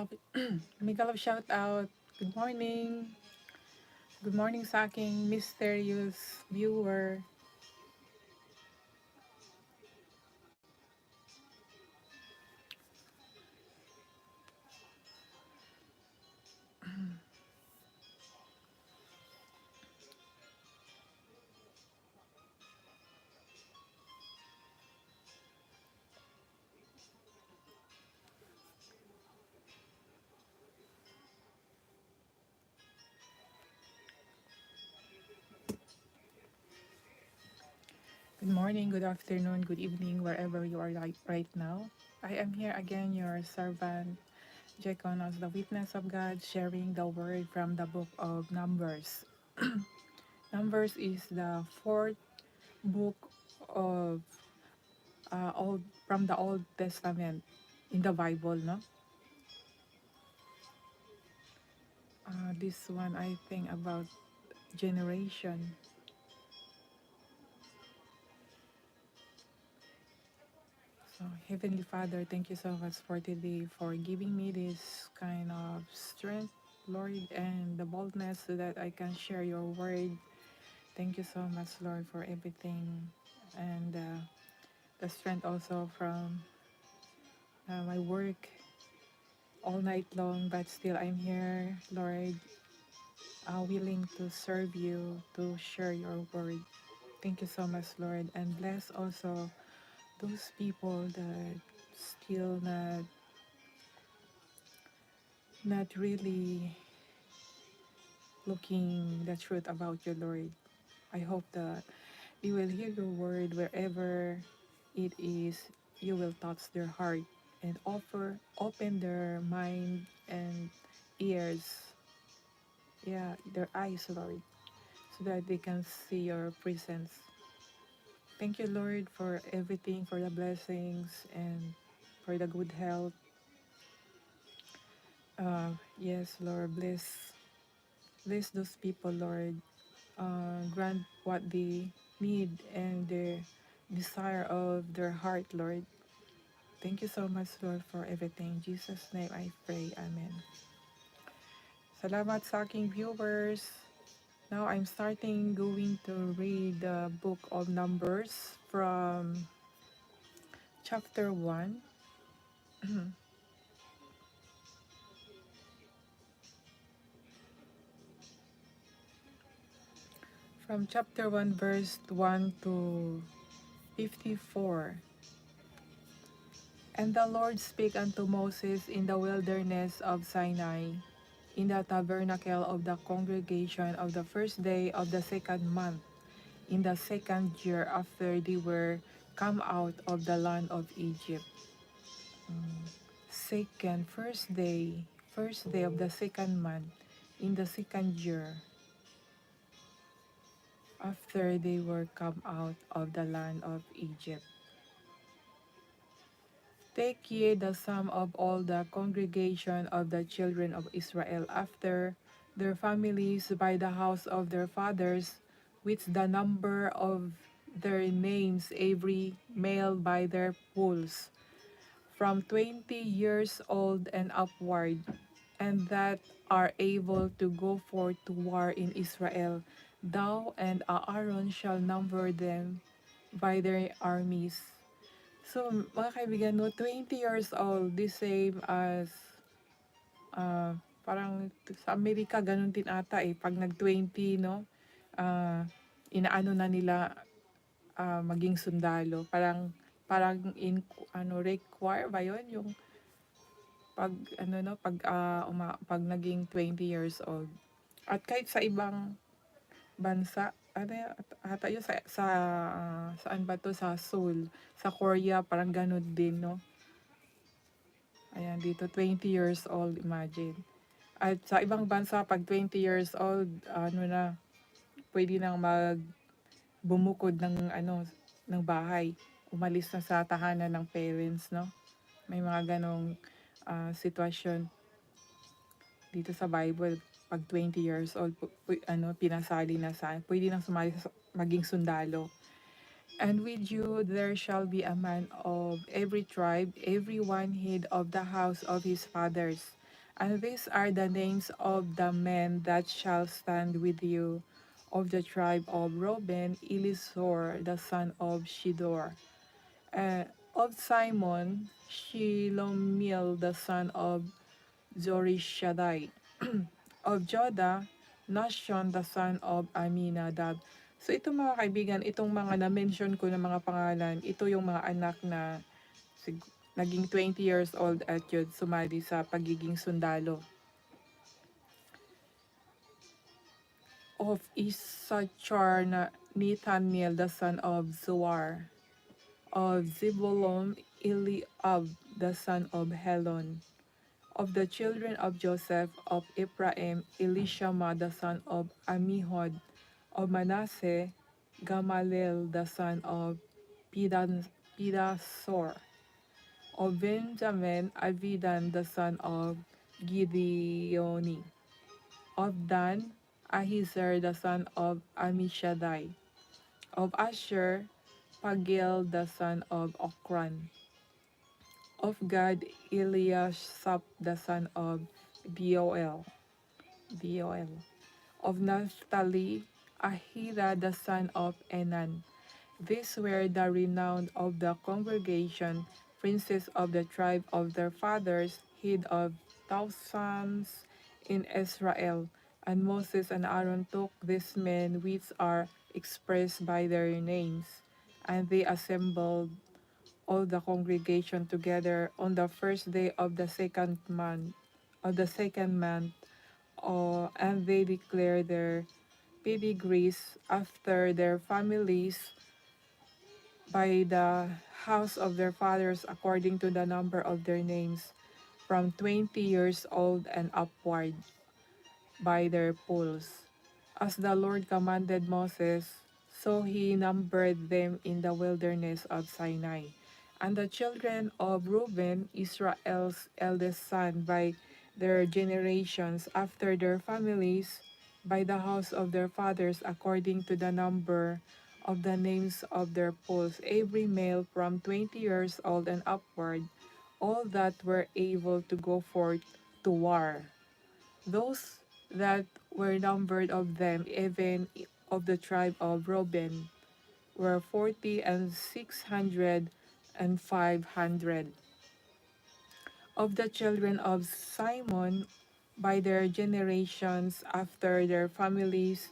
Love, Mega Love shout out. Good morning. Good morning sa aking mysterious viewer. Good morning, good afternoon, good evening, wherever you are right now. I am here again, your servant, Jekon, as the witness of God, sharing the word from the book of Numbers. Numbers is the fourth book of old from the Old Testament in the Bible, no? This one I think about generation. So, Heavenly Father, thank you so much for today, for giving me this kind of strength, Lord, and the boldness so that I can share your word. Thank you so much, Lord, for everything, and the strength also from my work all night long, but still I'm here, Lord, willing to serve you, to share your word. Thank you so much, Lord, and bless also those people that still not really looking the truth about you, Lord. I hope that we will hear your word wherever it is. You will touch their heart and open their mind and ears, yeah, their eyes, Lord, so that they can see your presence. Thank you, Lord, for everything, for the blessings and for the good health. Yes, Lord, bless those people, Lord. Grant what they need and the desire of their heart, Lord. Thank you so much, Lord, for everything. In Jesus' name I pray. Amen. Salamat sa aking viewers. Now I'm starting going to read the book of Numbers from chapter 1. From chapter 1, verse 1 to 54. And the Lord spake unto Moses in the wilderness of Sinai, in the tabernacle of the congregation of the first day of the second month, in the second year after they were come out of the land of Egypt. First day of the second month, in the second year after they were come out of the land of Egypt. Take ye the sum of all the congregation of the children of Israel after their families by the house of their fathers, with the number of their names, every male by their pools, from 20 years old and upward, and that are able to go forth to war in Israel. Thou and Aaron shall number them by their armies. So, mga kaibigan, no, 20 years old, the same as, parang sa Amerika, ganun din ata eh. Pag nag-20, no, ah, inaano na nila maging sundalo. Parang require ba yun? Yung pag, pag naging 20 years old. At kahit sa ibang bansa, ata yun saan ba to? Sa Seoul, sa Korea, parang ganun din, no? Ayan, dito 20 years old, imagine. At sa ibang bansa, pag 20 years old, pwede nang bumukod ng bahay. Umalis na sa tahanan ng parents, no? May mga ganong sitwasyon dito sa Bible. Pag 20 years old, pinasali na pwede nang sumali maging sundalo. And with you there shall be a man of every tribe, every one head of the house of his fathers. And these are the names of the men that shall stand with you. Of the tribe of Reuben, Elisor, the son of Shidor. Uh, of Simon, Shilomil, the son of Zorishadai. Of Joda, Nashon, the son of Aminadab. So ito mga kaibigan, itong mga na-mention ko na mga pangalan, ito yung mga anak na naging 20 years old at yun sumali sa pagiging sundalo. Of Issachar na Nathaniel, the son of Zoar. Of Zebulun, Eliab, the son of Helon. Of the children of Joseph, of Ephraim, Elishama, the son of Amihud. Of Manasseh, Gamaliel, the son of Pedasor. Of Benjamin, Avidan, the son of Gideoni. Of Dan, Ahiezer, the son of Amishadai. Of Asher, Pagiel, the son of Okran. Of Gad, Eliashap, the son of Boel. Boel. Of Naphtali, Ahira, the son of Enan. These were the renowned of the congregation, princes of the tribe of their fathers, head of thousands in Israel. And Moses and Aaron took these men which are expressed by their names, and they assembled all the congregation together on the first day of the second month, and they declared their pedigrees after their families by the house of their fathers according to the number of their names, from 20 years old and upward, by their pools. As the Lord commanded Moses, so he numbered them in the wilderness of Sinai. And the children of Reuben, Israel's eldest son, by their generations after their families, by the house of their fathers according to the number of the names of their pools, every male from 20 years old and upward, all that were able to go forth to war. Those that were numbered of them, even of the tribe of Reuben, were 40 and 600 and 500. Of the children of Simon, by their generations after their families,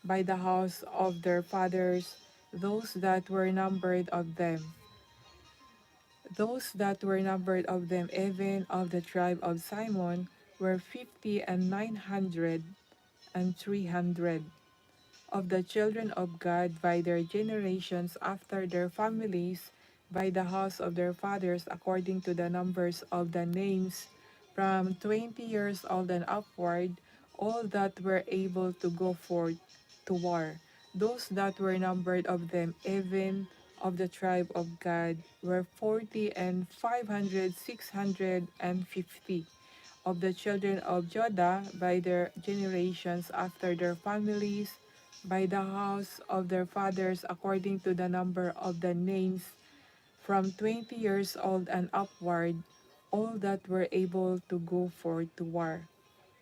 by the house of their fathers, those that were numbered of them, even of the tribe of Simon, were 50 and 900 and 300. Of the children of God by their generations after their families, by the house of their fathers according to the numbers of the names, from 20 years old and upward, all that were able to go forth to war. Those that were numbered of them, even of the tribe of God, were 40 and 500, 650. Of the children of Jodah by their generations after their families, by the house of their fathers according to the number of the names, from 20 years old and upward, all that were able to go forth to war.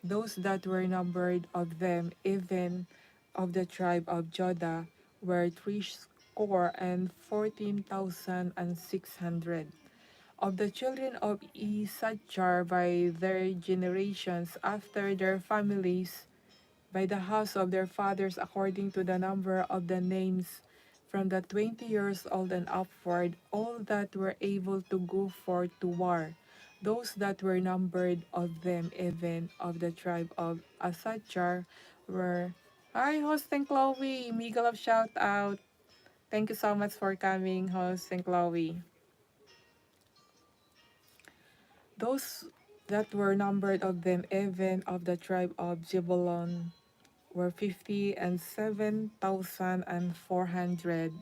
Those that were numbered of them, even of the tribe of Judah, were 314,600. Of the children of Issachar by their generations after their families, by the house of their fathers according to the number of the names, from the 20 years old and upward, all that were able to go forth to war. Those that were numbered of them, even of the tribe of Issachar, were, Hi, host and Chloe, Miguel of shout out. Thank you so much for coming, host and Chloe. Those that were numbered of them, even of the tribe of Zebulun, were 50 and 7,400.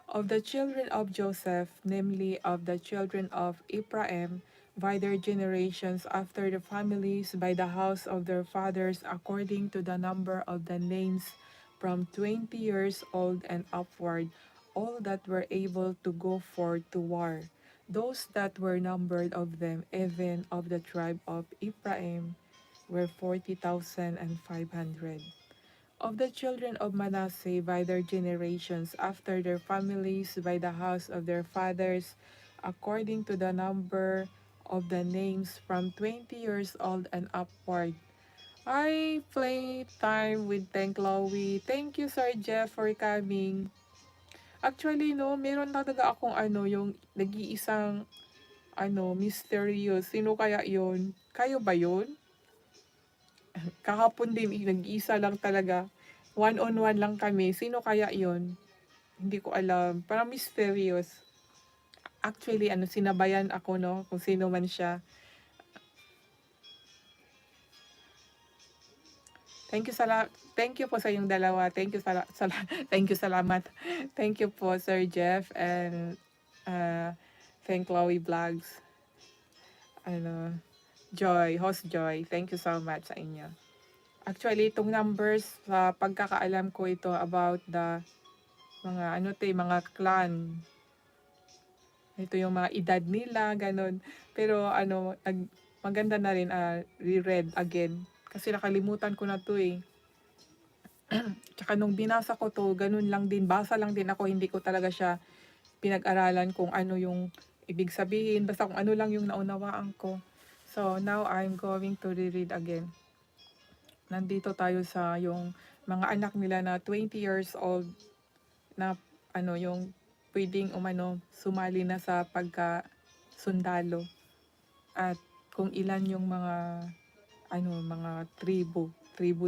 Of the children of Joseph, namely of the children of Ephraim, by their generations after the families, by the house of their fathers, according to the number of the names, from 20 years old and upward, all that were able to go forth to war. Those that were numbered of them, even of the tribe of Ephraim, were 40,500. Of the children of Manasseh by their generations, after their families, by the house of their fathers, according to the number of the names from 20 years old and upward. I play time with Thank Chloe. Thank you, Sir Jeff, for coming. Actually, no, meron talaga akong yung nag-iisang mysterious. Sino kaya yon? Kayo ba yon? Kahapon din, nag-iisa lang talaga. One-on-one lang kami. Sino kaya yon? Hindi ko alam. Parang mysterious. Actually, sinabayan ako, no? Kung sino man siya. Thank you po sa yung dalawa. Thank you, salamat. Thank you po, Sir Jeff and thank Chloe Vlogs. Ano, Host Joy. Thank you so much sa inyo. Actually, itong numbers, sa pagkakaalam ko ito about the mga mga clan. Ito yung mga edad nila, ganun. Pero maganda na rin re-read again. Kasi nakalimutan ko na to eh. Tsaka nung binasa ko to, ganun lang din, basa lang din ako, hindi ko talaga siya pinag-aralan kung ano yung ibig sabihin, basta kung ano lang yung naunawaan ko. So, now I'm going to reread again. Nandito tayo sa yung mga anak nila na 20 years old na yung pwedeng sumali na sa pagka sundalo at kung ilan yung mga tribo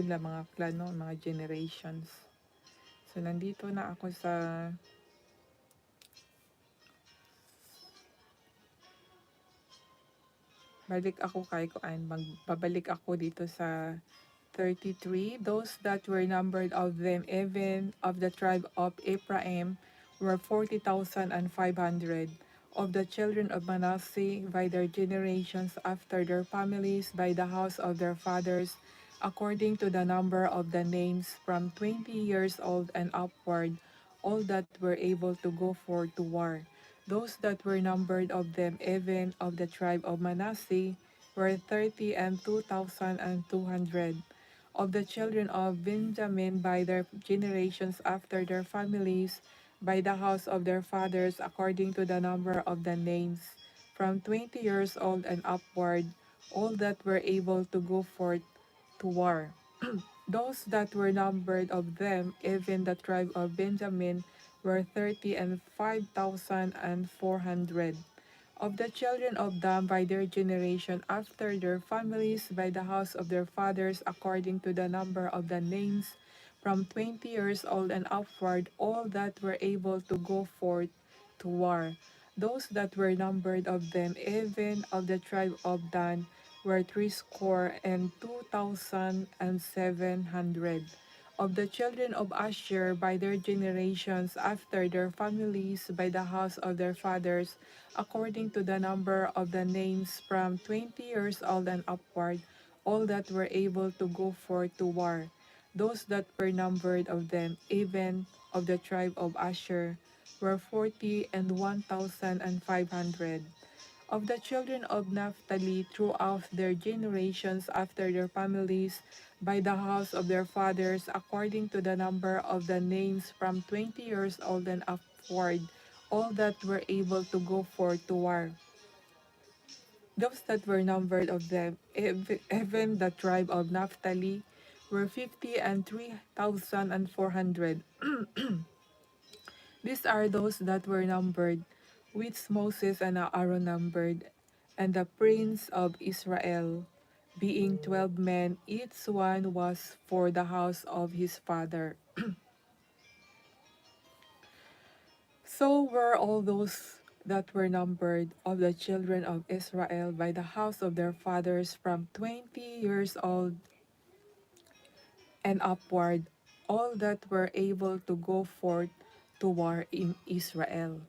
na mga clan, no? Mga generations. So, nandito na ako sa magbabalik ako dito sa 33. Those that were numbered of them, even of the tribe of Ephraim, were 40,500. Of the children of Manasseh, by their generations after their families, by the house of their fathers, according to the number of the names, from 20 years old and upward, all that were able to go forth to war. Those that were numbered of them, even of the tribe of Manasseh, were 30 and 2,200. Of the children of Benjamin by their generations after their families, by the house of their fathers, according to the number of the names, from 20 years old and upward, all that were able to go forth to war. Those that were numbered of them, even the tribe of Benjamin, were 30 and 5,400. Of the children of Dan by their generation after their families by the house of their fathers according to the number of the names, from 20 years old and upward, all that were able to go forth to war. Those that were numbered of them, even of the tribe of Dan, were 62,700. Of the children of Asher by their generations after their families by the house of their fathers, according to the number of the names, from 20 years old and upward, all that were able to go forth to war. Those that were numbered of them, even of the tribe of Asher, were 40 and 1,500. Of the children of Naphtali throughout their generations after their families, by the house of their fathers, according to the number of the names, from 20 years old and upward, all that were able to go forth to war. Those that were numbered of them, even the tribe of Naphtali, were 50 and 3,400. These are those that were numbered, which Moses and Aaron numbered, and the prince of Israel, being 12 men, each one was for the house of his father. So were all those that were numbered of the children of Israel by the house of their fathers from 20 years old and upward, all that were able to go forth to war in Israel.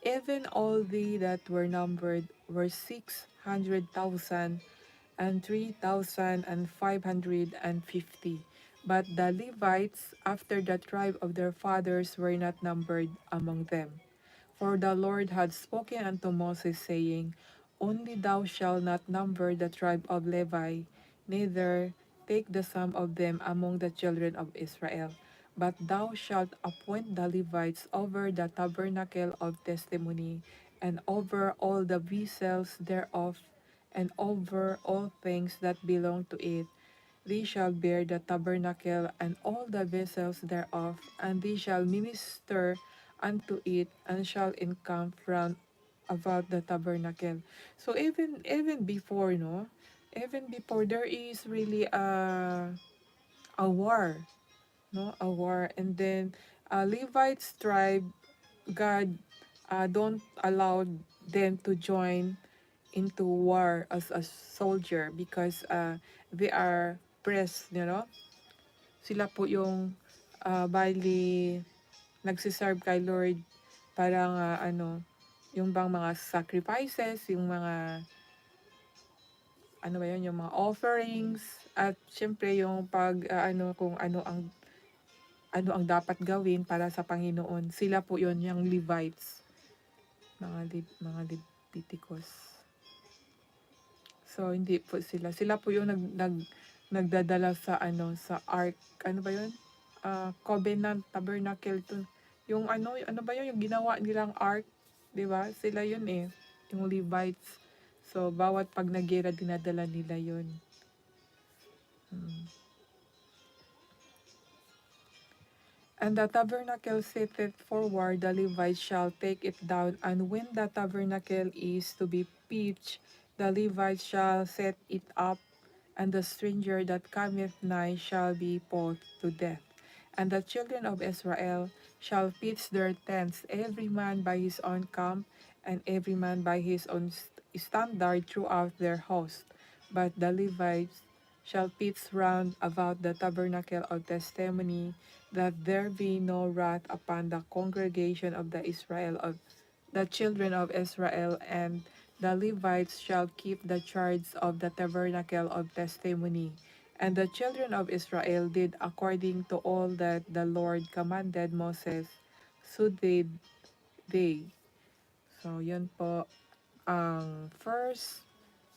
Even all they that were numbered were 600,000 and 3,550. But the Levites, after the tribe of their fathers, were not numbered among them. For the Lord had spoken unto Moses, saying, Only thou shalt not number the tribe of Levi, neither take the sum of them among the children of Israel. But thou shalt appoint the Levites over the tabernacle of testimony, and over all the vessels thereof, and over all things that belong to it. They shall bear the tabernacle and all the vessels thereof, and they shall minister unto it, and shall encamp round about the tabernacle. So even before, no, even before there is really a war, no, a war, and then Levites tribe, God don't allow them to join into war as a soldier because they are priests, sila po yung bali nagsiserve kay Lord para nga yung bang mga sacrifices, yung mga ano ba yun, yung mga offerings at syempre yung pag kung ano ang dapat gawin para sa Panginoon. Sila po yon yung Levites, mga Leviticus. So hindi po sila. Sila po yung nagdadala sa sa ark. Ano ba 'yun? Covenant Tabernacle to. Yung ano ba 'yun, yung ginawa nilang ark, 'di ba? Sila 'yun eh, yung Levites. So bawat pag nagera dinadala nila 'yun. Hmm. And the tabernacle sitteth forward, the Levites shall take it down, and when the tabernacle is to be pitched, the Levites shall set it up, and the stranger that cometh nigh shall be put to death. And the children of Israel shall pitch their tents, every man by his own camp, and every man by his own standard throughout their host. But the Levites shall pitch round about the tabernacle of testimony, that there be no wrath upon the congregation of the children of Israel, and the Levites shall keep the charge of the tabernacle of testimony. And the children of Israel did according to all that the Lord commanded Moses, so did they. So, yun po ang first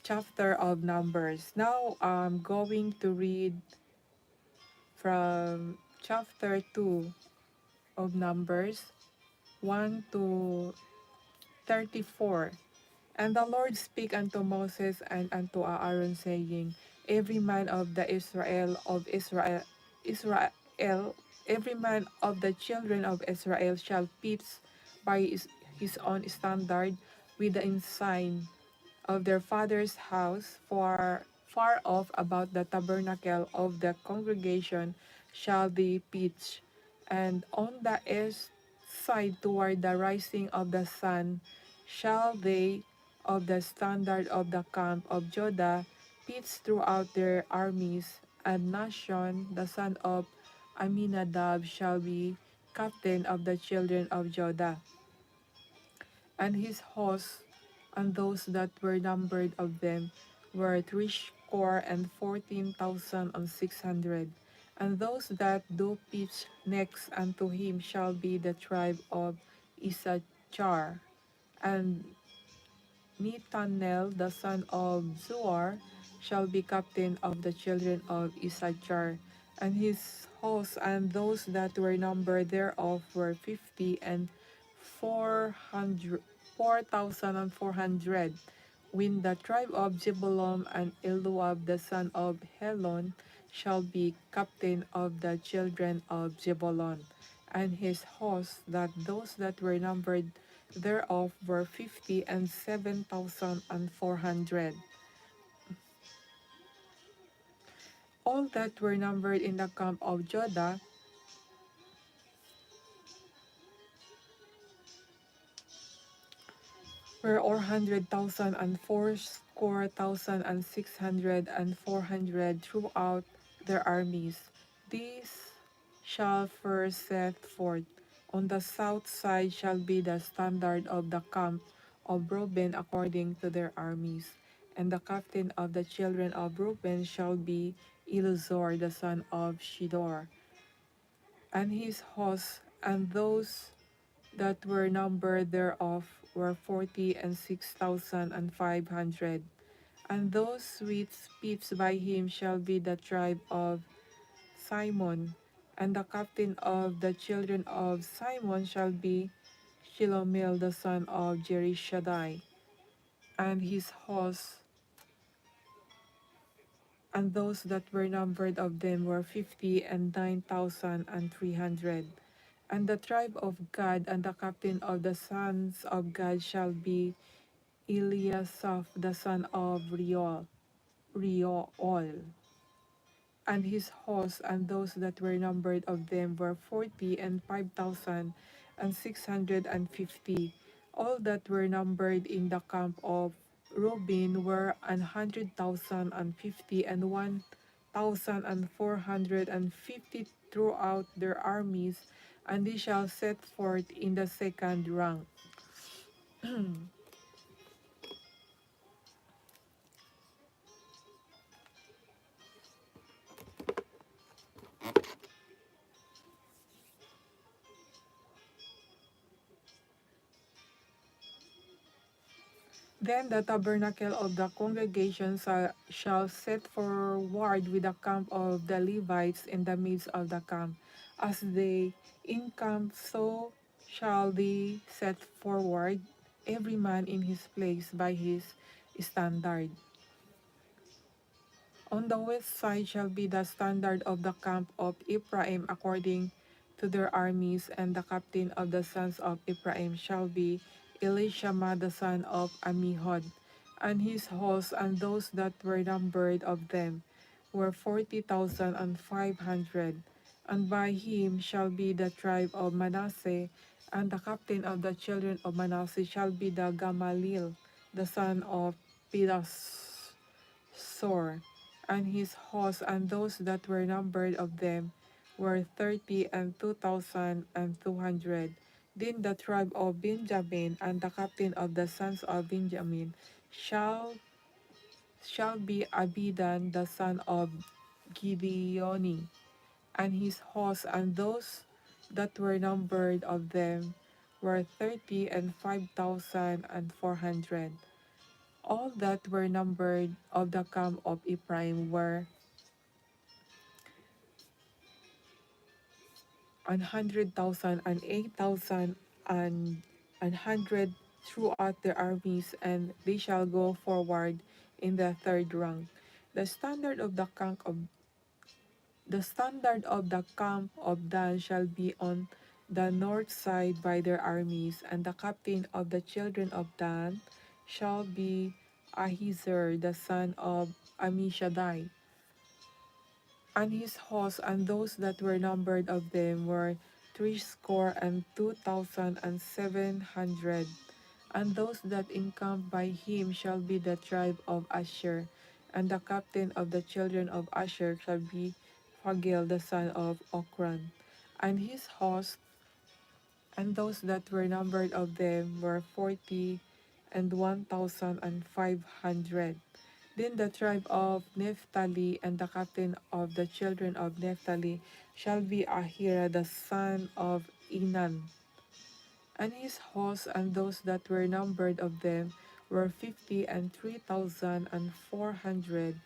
chapter of Numbers. Now, I'm going to read from chapter 2 of Numbers, 1 to 34. And the Lord spake unto Moses and unto Aaron, saying, Every man of the Israel, every man of the children of Israel shall pitch by his own standard with the ensign of their father's house, far off about the tabernacle of the congregation shall they pitch, and on the east side toward the rising of the sun shall they of the standard of the camp of Judah pitch throughout their armies, and Nashon the son of Aminadab shall be captain of the children of Judah, and his host, and those that were numbered of them were 314,600. And those that do pitch next unto him shall be the tribe of Issachar, and Netanel the son of Zuar shall be captain of the children of Issachar, and his host, and those that were numbered thereof were 4,400. When the tribe of Zebulun, and Eliab the son of Helon shall be captain of the children of Zebulun, and his host, that those that were numbered thereof were 57,400. All that were numbered in the camp of Judah were 400,000 and 400,600 and 400 throughout their armies. These shall first set forth. On the south side shall be the standard of the camp of Reuben according to their armies. And the captain of the children of Reuben shall be Elizur the son of Shedor, and his host, and those that were numbered thereof were 46,500. And those with speech by him shall be the tribe of Simon, and the captain of the children of Simon shall be Shilomil the son of Jerishaddai, and his host, and those that were numbered of them were 59,300. And the tribe of Gad, and the captain of the sons of Gad shall be Eliasaph the son of Reuel, and his host, and those that were numbered of them were 45,650. All that were numbered in the camp of Reuben were 100,050, and 1,450 throughout their armies, and they shall set forth in the second rank. Then the tabernacle of the congregation shall set forward with the camp of the Levites in the midst of the camp. As they encamp, so shall they set forward, every man in his place by his standard. On the west side shall be the standard of the camp of Ephraim according to their armies, and the captain of the sons of Ephraim shall be Elishama the son of Ammihud, and his host, and those that were numbered of them were 40,500. And by him shall be the tribe of Manasseh, and the captain of the children of Manasseh shall be the Gamaliel, the son of Pedasur, and his host, and those that were numbered of them were 32,200. Then the tribe of Benjamin, and the captain of the sons of Benjamin shall be Abidan the son of Gideoni, and his host, and those that were numbered of them were 35,400. All that were numbered of the camp of Ephraim were 100,000 and 8,000 and 100 throughout their armies, and they shall go forward in the third rank. The standard of the camp of Dan shall be on the north side by their armies, and the captain of the children of Dan shall be Ahiezer the son of Ammishaddai, and his host, and those that were numbered of them were 32,700. And those that encamp by him shall be the tribe of Asher, and the captain of the children of Asher shall be Phagel the son of Okran, and his host, and those that were numbered of them were 41,500. Then the tribe of Naphtali, and the captain of the children of Naphtali shall be Ahira the son of Enan, and his host, and those that were numbered of them were 53,400.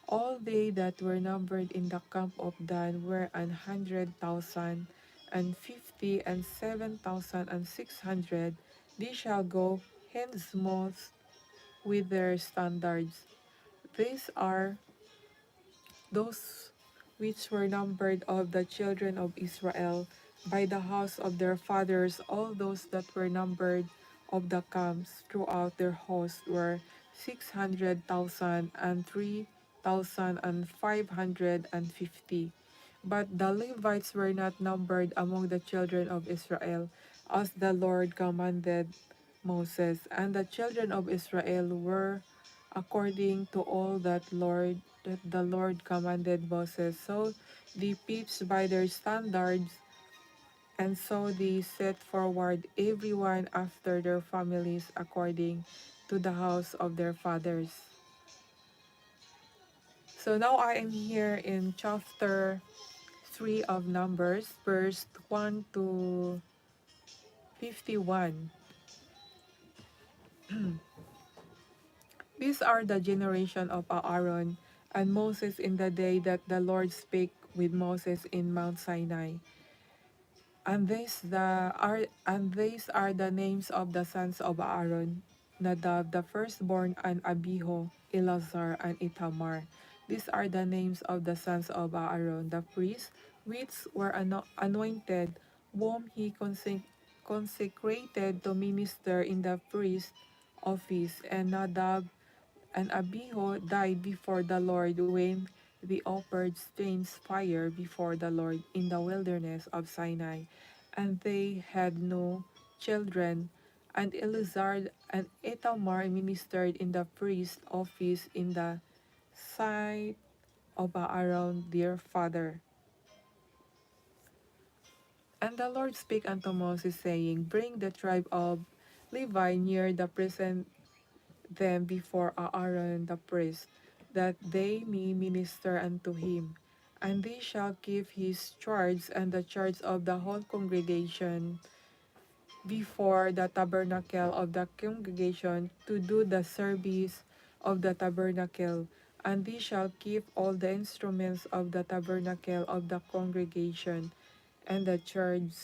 All they that were numbered in the camp of Dan were 100,050 and 7,600. They shall go henceforth with their standards. These are those which were numbered of the children of Israel by the house of their fathers. All those that were numbered of the camps throughout their host were 600,000 and 3,550. But the Levites were not numbered among the children of Israel, as the Lord commanded Moses. And the children of Israel were according to all that the Lord commanded Moses. So they pitched by their standards, and so they set forward everyone after their families according to the house of their fathers. So now I am here in chapter 3 of Numbers, verse 1 to 51. These are the generation of Aaron and Moses in the day that the Lord spake with Moses in Mount Sinai. And these are the names of the sons of Aaron: Nadab the firstborn, and Abihu, Eleazar, and Ithamar. These are the names of the sons of Aaron, the priests, which were anointed, whom he consecrated to minister in the priest office. And Nadab and Abihu died before the Lord when they offered strange fire before the Lord in the wilderness of Sinai, and they had no children. And Eleazar and Ithamar ministered in the priest office in the sight of Aaron their father. And the Lord spake unto Moses, saying, Bring the tribe of Levi near the present them before Aaron the priest, that they may minister unto him. And they shall keep his charge and the charge of the whole congregation before the tabernacle of the congregation to do the service of the tabernacle. And they shall keep all the instruments of the tabernacle of the congregation and the charge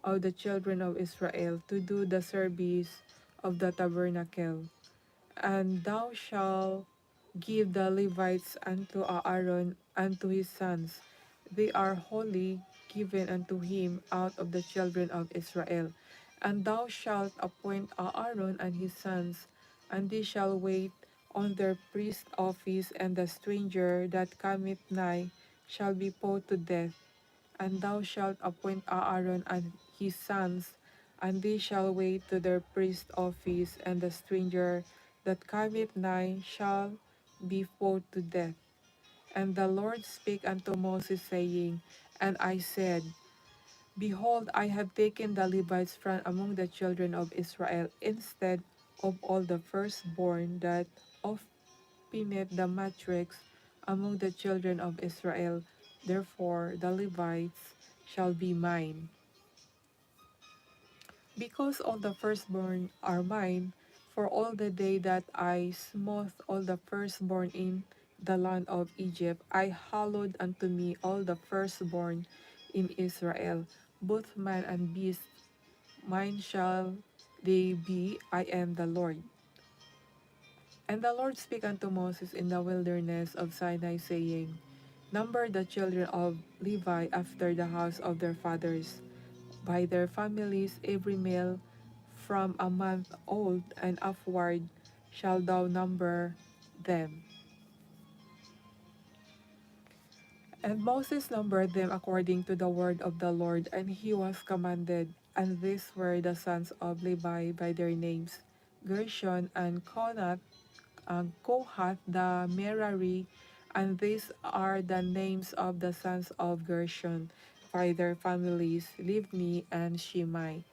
of the children of Israel to do the service of the tabernacle. And thou shalt give the Levites unto Aaron and to his sons. They are holy, given unto him out of the children of Israel. And thou shalt appoint Aaron and his sons, and they shall wait on their priest office, and the stranger that cometh nigh shall be put to death. And thou shalt appoint Aaron and his sons, and they shall wait to their priest office, and the stranger that cometh nigh shall be put to death. And the Lord spake unto Moses, saying, And I said, Behold, I have taken the Levites from among the children of Israel, instead of all the firstborn that openeth the matrix among the children of Israel. Therefore the Levites shall be mine. Because all the firstborn are mine, for all the day that I smote all the firstborn in the land of Egypt, I hallowed unto me all the firstborn in Israel, both man and beast, mine shall they be, I am the Lord. And the Lord spake unto Moses in the wilderness of Sinai, saying, Number the children of Levi after the house of their fathers, by their families, every male from a month old and upward shalt thou number them. And Moses numbered them according to the word of the Lord, and he was commanded. And these were the sons of Levi by their names: Gershon and Kohath the Merari. And these are the names of the sons of Gershon by their families: Livni and Shimei.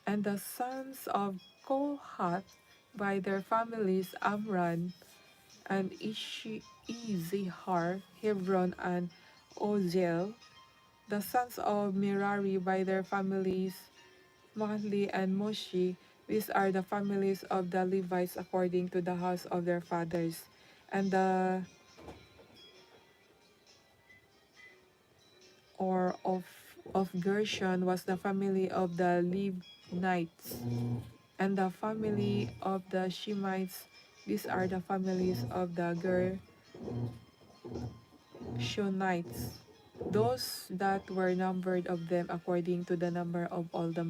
And the sons of Kohath by their families: Amram and Izihar, Hebron, and Oziel. The sons of Merari by their families: Mahli and Mushi. These are the families of the Levites according to the house of their fathers. And the or of Gershon was the family of the Libnites. And the family of the Shemites, these are the families of the Gershonites. Those that were numbered of them according to the number of all the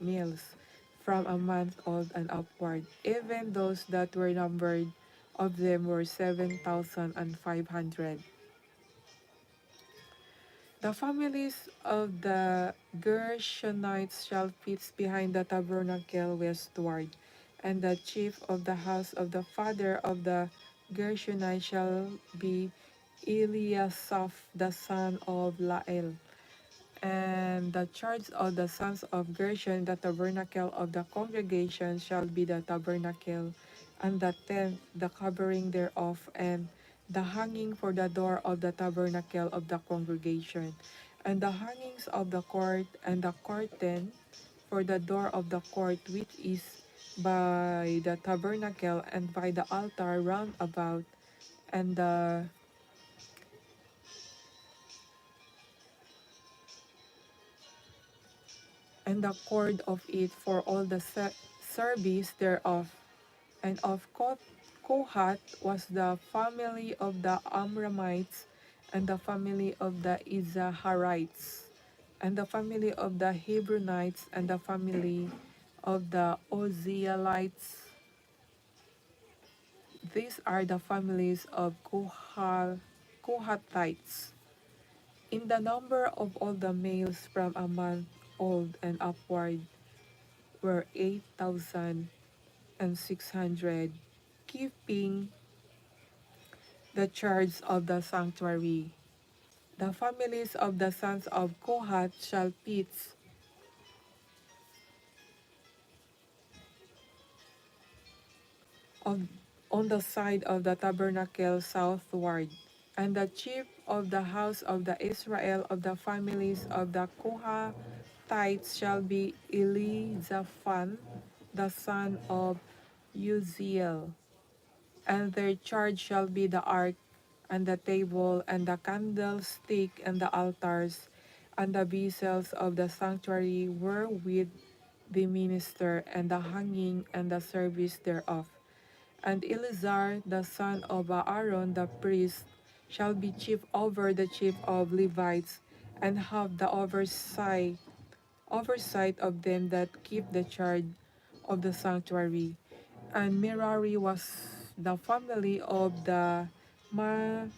males, from a month old and upward. Even those that were numbered of them were 7,500. The families of the Gershonites shall pitch behind the tabernacle westward, and the chief of the house of the father of the Gershonites shall be Eliasaph the son of Lael. And the charge of the sons of Gershon, the tabernacle of the congregation, shall be the tabernacle, and the tent, the covering thereof, and the hanging for the door of the tabernacle of the congregation. And the hangings of the court and the curtain for the door of the court which is by the tabernacle and by the altar round about, and the cord of it for all the service thereof. And of Kohath was the family of the Amramites, and the family of the Izaharites, and the family of the Hebronites, and the family of the Ozielites. These are the families of Kohathites. In the number of all the males from a month old and upward were 8,600, keeping the charge of the sanctuary. The families of the sons of Kohath shall pitch on, on the side of the tabernacle southward. And the chief of the house of the Israel of the families of the Kohathites shall be Elizaphan, the son of Uziel. And their charge shall be the ark, and the table, and the candlestick, and the altars, and the vessels of the sanctuary wherewith the minister, and the hanging, and the service thereof. And Eleazar the son of Aaron the priest shall be chief over the chief of Levites, and have the oversight of them that keep the charge of the sanctuary. And Merari was the family of the Malites,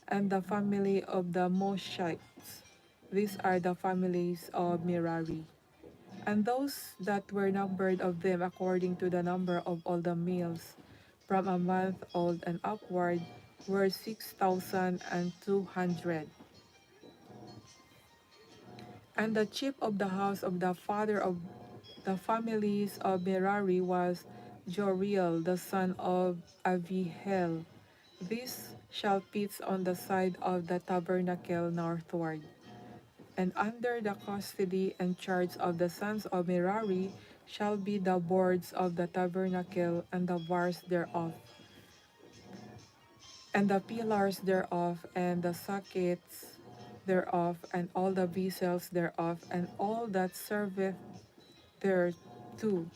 and the family of the Moshites. These are the families of Merari. And those that were numbered of them according to the number of all the males, from a month old and upward, were 6,200. And the chief of the house of the father of the families of Merari was Joriel, the son of Avihail. This shall pitch on the side of the tabernacle northward. And under the custody and charge of the sons of Merari shall be the boards of the tabernacle, and the bars thereof, and the pillars thereof, and the sockets thereof, and all the vessels thereof, and all that serveth thereto.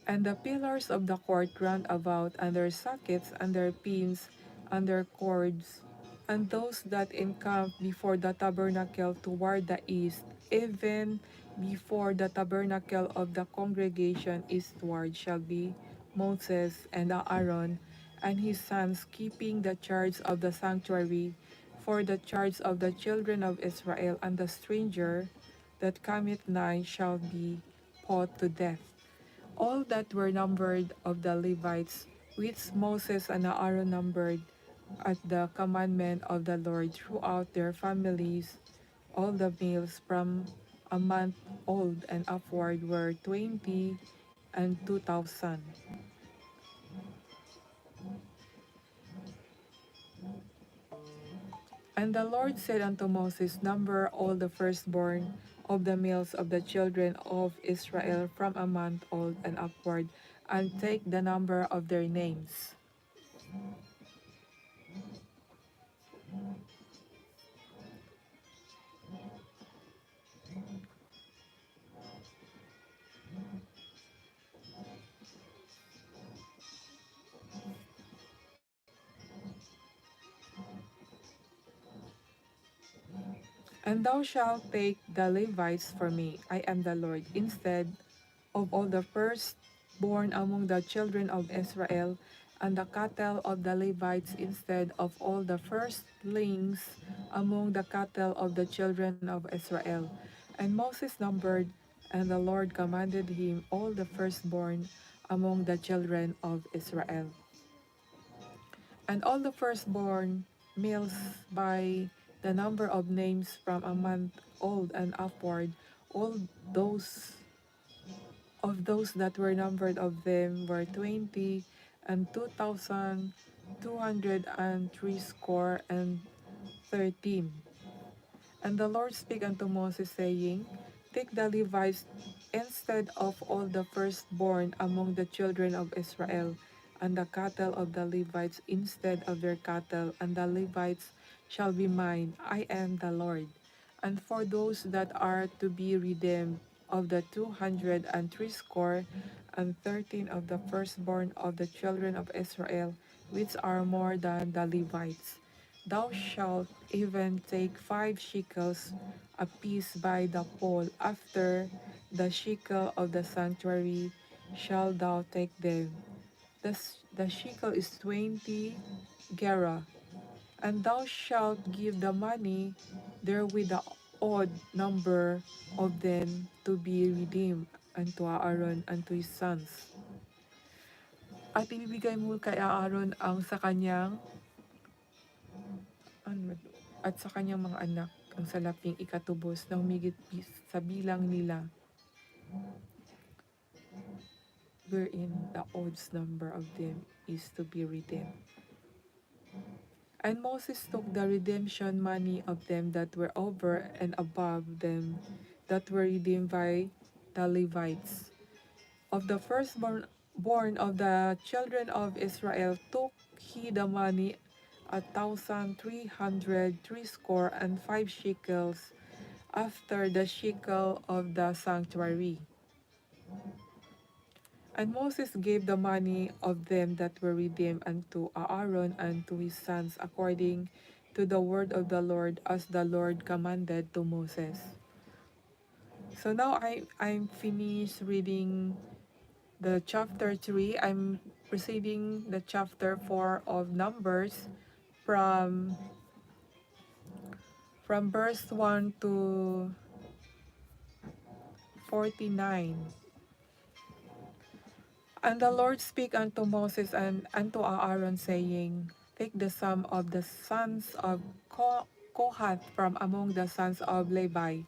And the pillars of the court round about, and their sockets, and their pins, and their cords, and those that encamp before the tabernacle toward the east, even before the tabernacle of the congregation eastward, shall be Moses and Aaron and his sons, keeping the charge of the sanctuary, for the charge of the children of Israel, and the stranger that cometh nigh shall be put to death. All that were numbered of the Levites, which Moses and Aaron numbered at the commandment of the Lord throughout their families, all the males from a month old and upward were 22,000. And the Lord said unto Moses, Number all the firstborn of the males of the children of Israel from a month old and upward, and take the number of their names. And thou shalt take the Levites for me, I am the Lord, instead of all the firstborn among the children of Israel, and the cattle of the Levites instead of all the firstlings among the cattle of the children of Israel. And Moses numbered, and the Lord commanded him all the firstborn among the children of Israel. And all the firstborn males by the number of names from a month old and upward, all those of those that were numbered of them were 20 and 2,200 and 3 score and 13. And the Lord spake unto Moses, saying, Take the Levites instead of all the firstborn among the children of Israel, and the cattle of the Levites instead of their cattle, and the Levites shall be mine. I am the Lord. And for those that are to be redeemed of the 213 of the firstborn of the children of Israel, which are more than the Levites, thou shalt even take 5 shekels apiece by the pole. After the shekel of the sanctuary shalt thou take them. The shekel is 20 gerah. And thou shalt give the money therewith the odd number of them to be redeemed unto Aaron and to his sons. At ibibigay mo kay Aaron ang sa kanyang at sa kanyang mga anak ang salaping ikatubos na humigit sa bilang nila, wherein the odds number of them is to be redeemed. And Moses took the redemption money of them that were over and above them that were redeemed by the Levites. Of the firstborn born of the children of Israel took he the money 1,300 shekels after the shekel of the sanctuary. And Moses gave the money of them that were redeemed unto Aaron and to his sons according to the word of the Lord, as the Lord commanded to Moses. So now I'm finished reading the chapter 3. I'm proceeding the chapter 4 of Numbers from verse 1 to 49. And the Lord spake unto Moses and unto Aaron, saying, Take the sum of the sons of Kohath from among the sons of Levi,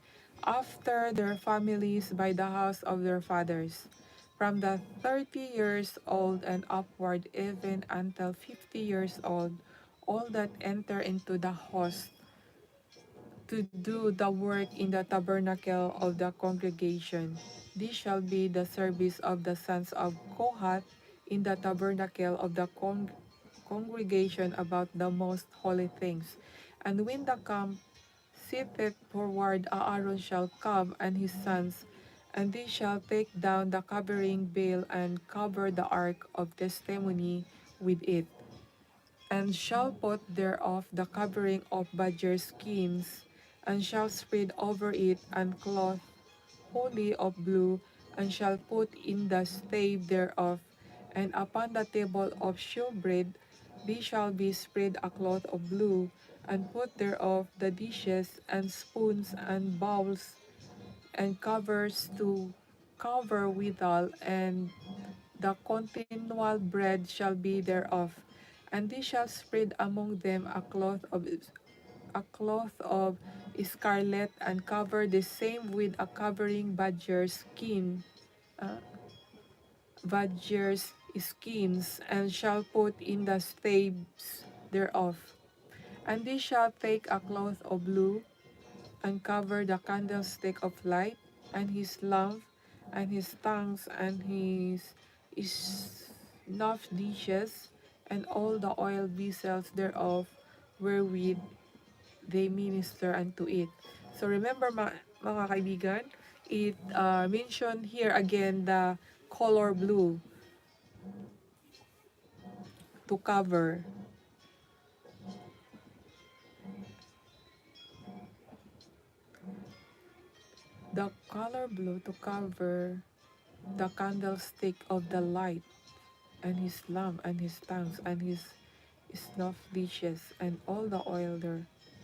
after their families by the house of their fathers, from the 30 years old and upward, even until 50 years old, all that enter into the host to do the work in the tabernacle of the congregation. This shall be the service of the sons of Kohath in the tabernacle of the congregation about the most holy things. And when the camp sitteth forward, Aaron shall come and his sons, and they shall take down the covering veil and cover the ark of testimony with it, and shall put thereof the covering of badger skins, and shall spread over it and cloth wholly of blue, and shall put in the stave thereof, and upon the table of shewbread they shall be spread a cloth of blue, and put thereof the dishes and spoons and bowls and covers to cover withal, and the continual bread shall be thereof, and they shall spread among them a cloth of scarlet, and cover the same with a covering badger's skins, and shall put in the staves thereof. And they shall take a cloth of blue, and cover the candlestick of light, and his lamp, and his tongues, and his snuff dishes, and all the oil vessels thereof, wherewith they minister unto it. So remember mga kaibigan, it mentioned here again the color blue to cover. The color blue to cover the candlestick of the light, and his lamp, and his tongues, and his snuff dishes, and all the oil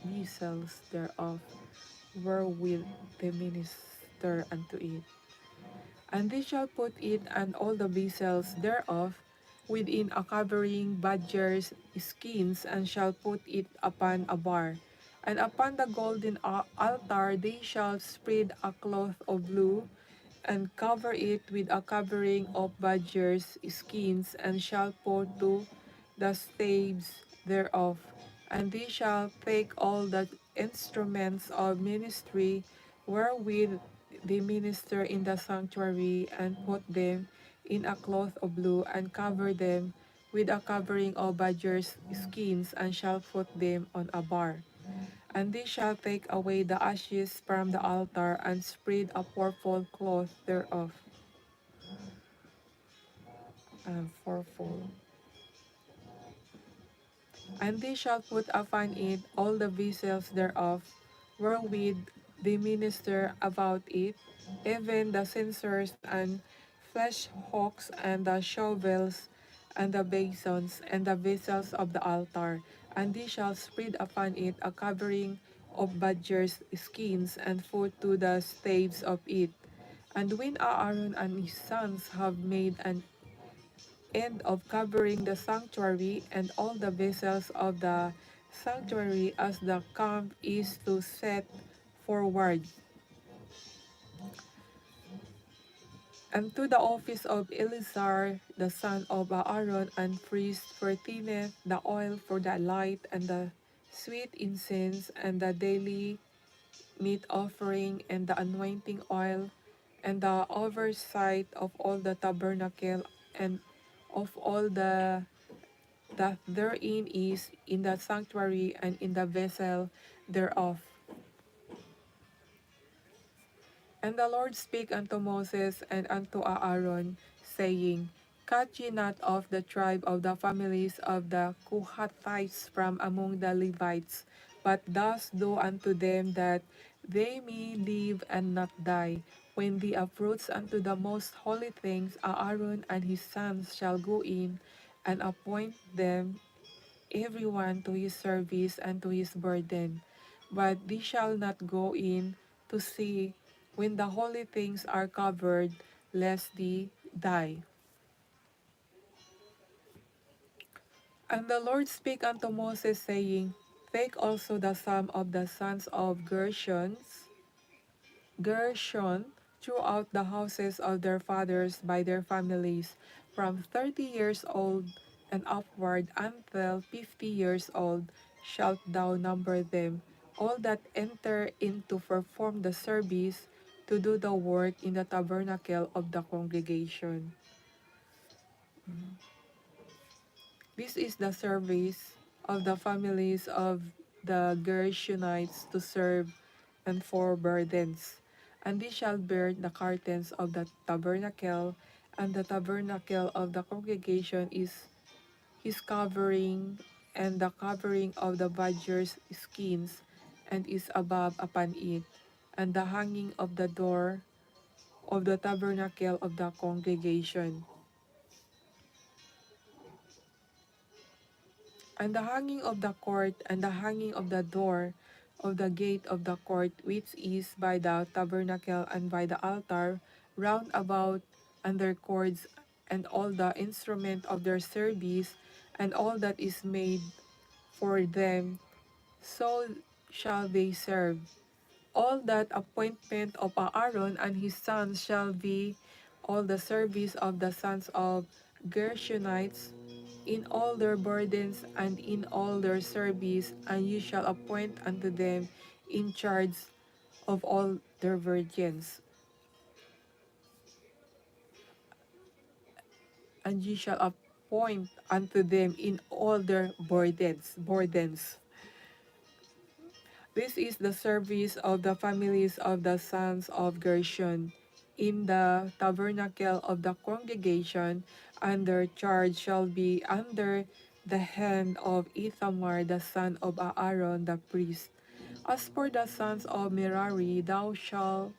vessels thereof, wherewith they minister unto it. And they shall put it and all the vessels thereof within a covering badger's skins, and shall put it upon a bar. And upon the golden altar they shall spread a cloth of blue, and cover it with a covering of badger's skins, and shall put to the staves thereof. And they shall take all the instruments of ministry wherewith they minister in the sanctuary, and put them in a cloth of blue, and cover them with a covering of badgers' skins, and shall put them on a bar. And they shall take away the ashes from the altar, and spread a purple cloth thereof. Fourfold. And they shall put upon it all the vessels thereof, wherewith they minister about it, even the censers and flesh hawks and the shovels and the basins and the vessels of the altar. And they shall spread upon it a covering of badgers' skins, and put to the staves of it. And when Aaron and his sons have made an end of covering the sanctuary and all the vessels of the sanctuary, as the camp is to set forward, and to the office of Eleazar the son of Aaron, and priest pertaineth the oil for the light, and the sweet incense, and the daily meat offering, and the anointing oil, and the oversight of all the tabernacle, and of all that therein is, in the sanctuary and in the vessel thereof. And the Lord spake unto Moses and unto Aaron, saying, Cut ye not off the tribe of the families of the Kohathites from among the Levites, but thus do unto them, that they may live and not die. When they approach unto the most holy things, Aaron and his sons shall go in, and appoint them every one to his service and to his burden. But they shall not go in to see when the holy things are covered, lest they die. And the Lord spake unto Moses, saying, Take also the sum of the sons of Gershon throughout the houses of their fathers by their families, from 30 years old and upward until 50 years old shalt thou number them, all that enter in to perform the service, to do the work in the tabernacle of the congregation. This is the service of the families of the Gershonites, to serve and for burdens. And they shall bear the curtains of the tabernacle, and the tabernacle of the congregation is his covering, and the covering of the badger's skins, and is above upon it, and the hanging of the door of the tabernacle of the congregation. And the hanging of the court, and the hanging of the door of the gate of the court, which is by the tabernacle and by the altar, round about, and their cords, and all the instrument of their service, and all that is made for them, so shall they serve. All that appointment of Aaron and his sons shall be all the service of the sons of Gershonites, in all their burdens and in all their service, and you shall appoint unto them in charge of all their virgins. And you shall appoint unto them in all their burdens. This is the service of the families of the sons of Gershon in the tabernacle of the congregation, and their charge shall be under the hand of Ithamar the son of Aaron the priest. As for the sons of Merari, thou shalt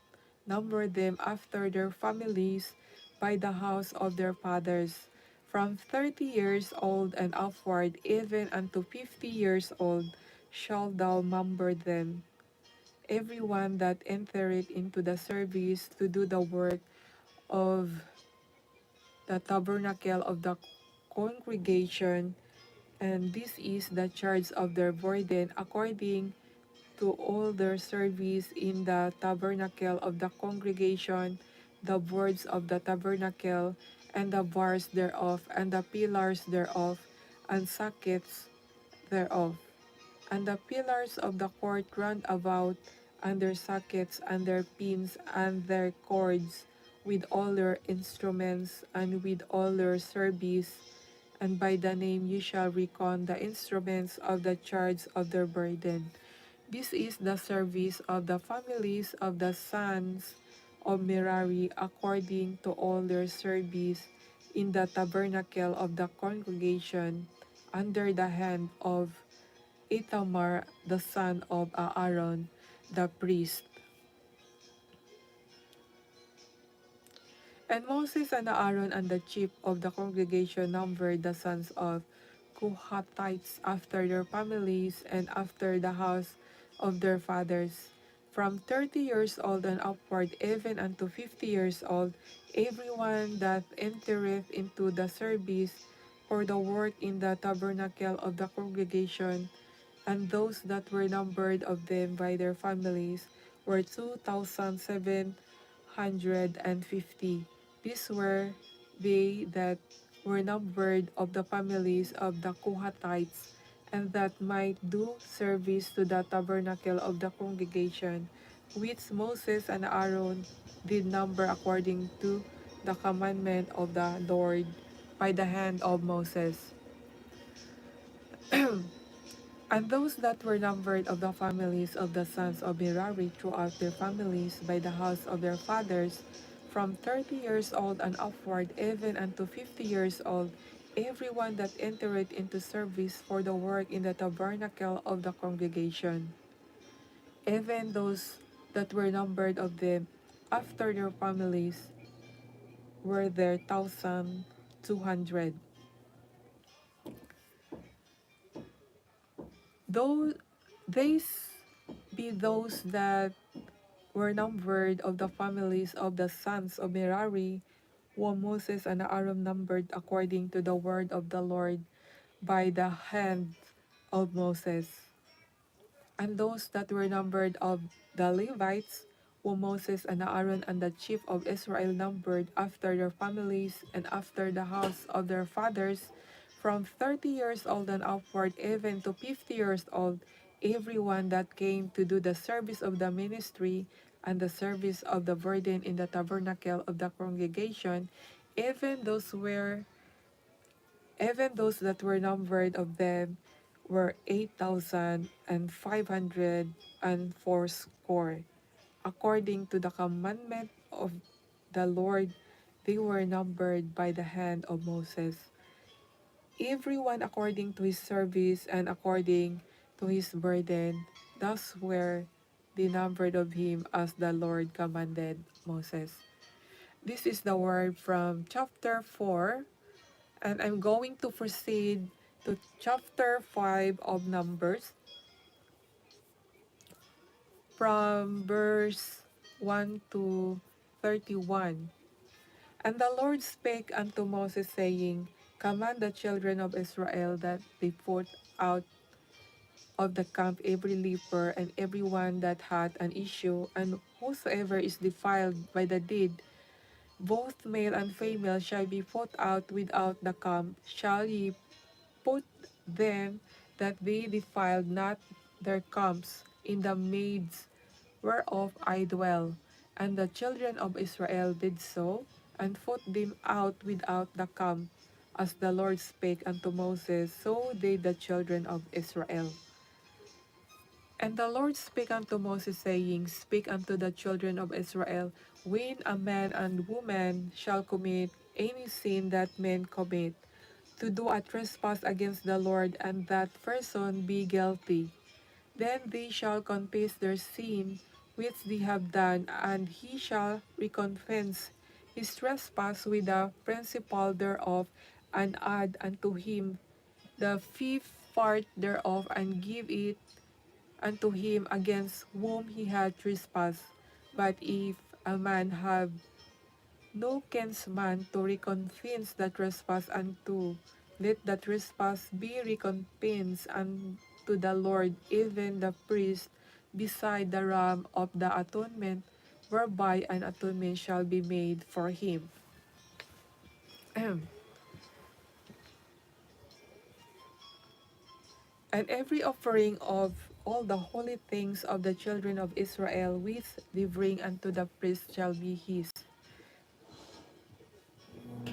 number them after their families by the house of their fathers, from 30 years old and upward, even unto 50 years old, shalt thou number them. Every one that entereth into the service to do the work of the tabernacle of the congregation, and this is the charge of their burden, according to all their service in the tabernacle of the congregation, the boards of the tabernacle, and the bars thereof, and the pillars thereof, and sockets thereof. And the pillars of the court round about, and their sockets, and their pins, and their cords, with all their instruments, and with all their service, and by the name you shall reckon the instruments of the charge of their burden. This is the service of the families of the sons of Merari according to all their service in the tabernacle of the congregation under the hand of Ithamar the son of Aaron the priest. And Moses and Aaron and the chief of the congregation numbered the sons of Kohathites after their families and after the house of their fathers, from 30 years old and upward, even unto 50 years old, everyone that entereth into the service for the work in the tabernacle of the congregation, and those that were numbered of them by their families were 2,750. These were they that were numbered of the families of the Kohathites, and that might do service to the tabernacle of the congregation, which Moses and Aaron did number according to the commandment of the Lord by the hand of Moses. And those that were numbered of the families of the sons of Merari throughout their families by the house of their fathers, from 30 years old and upward, even unto 50 years old, everyone that entered into service for the work in the tabernacle of the congregation, even those that were numbered of them after their families were there 1,200. Though these be those that were numbered of the families of the sons of Merari, whom Moses and Aaron numbered according to the word of the Lord by the hand of Moses. And those that were numbered of the Levites, whom Moses and Aaron and the chief of Israel numbered after their families and after the house of their fathers, from 30 years old and upward, even to 50 years old, everyone that came to do the service of the ministry and the service of the burden in the tabernacle of the congregation, even those were even those that were numbered of them were 8,500 score. According to the commandment of the Lord, they were numbered by the hand of Moses, everyone according to his service and according to his burden. Thus were they numbered of him as the Lord commanded Moses. This is the word from chapter 4, and I'm going to proceed to chapter 5 of Numbers from verse 1 to 31. And the Lord spake unto Moses, saying, Command the children of Israel that they put out of the camp every leper and every one that hath an issue, and whosoever is defiled by the deed, both male and female, shall be put out without the camp. Shall ye put them that they defiled not their camps in the maids whereof I dwell? And the children of Israel did so, and put them out without the camp, as the Lord spake unto Moses, so did the children of Israel. And the Lord spake unto Moses, saying, Speak unto the children of Israel, when a man and woman shall commit any sin that men commit, to do a trespass against the Lord, and that person be guilty, then they shall confess their sin which they have done, and he shall recompense his trespass with the principal thereof, and add unto him the fifth part thereof, and give it unto him against whom he had trespassed. But if a man have no kinsman to recompense the trespass unto, let the trespass be recompensed unto the Lord, even the priest, beside the ram of the atonement, whereby an atonement shall be made for him. And every offering of all the holy things of the children of Israel with the bring unto the priest shall be his.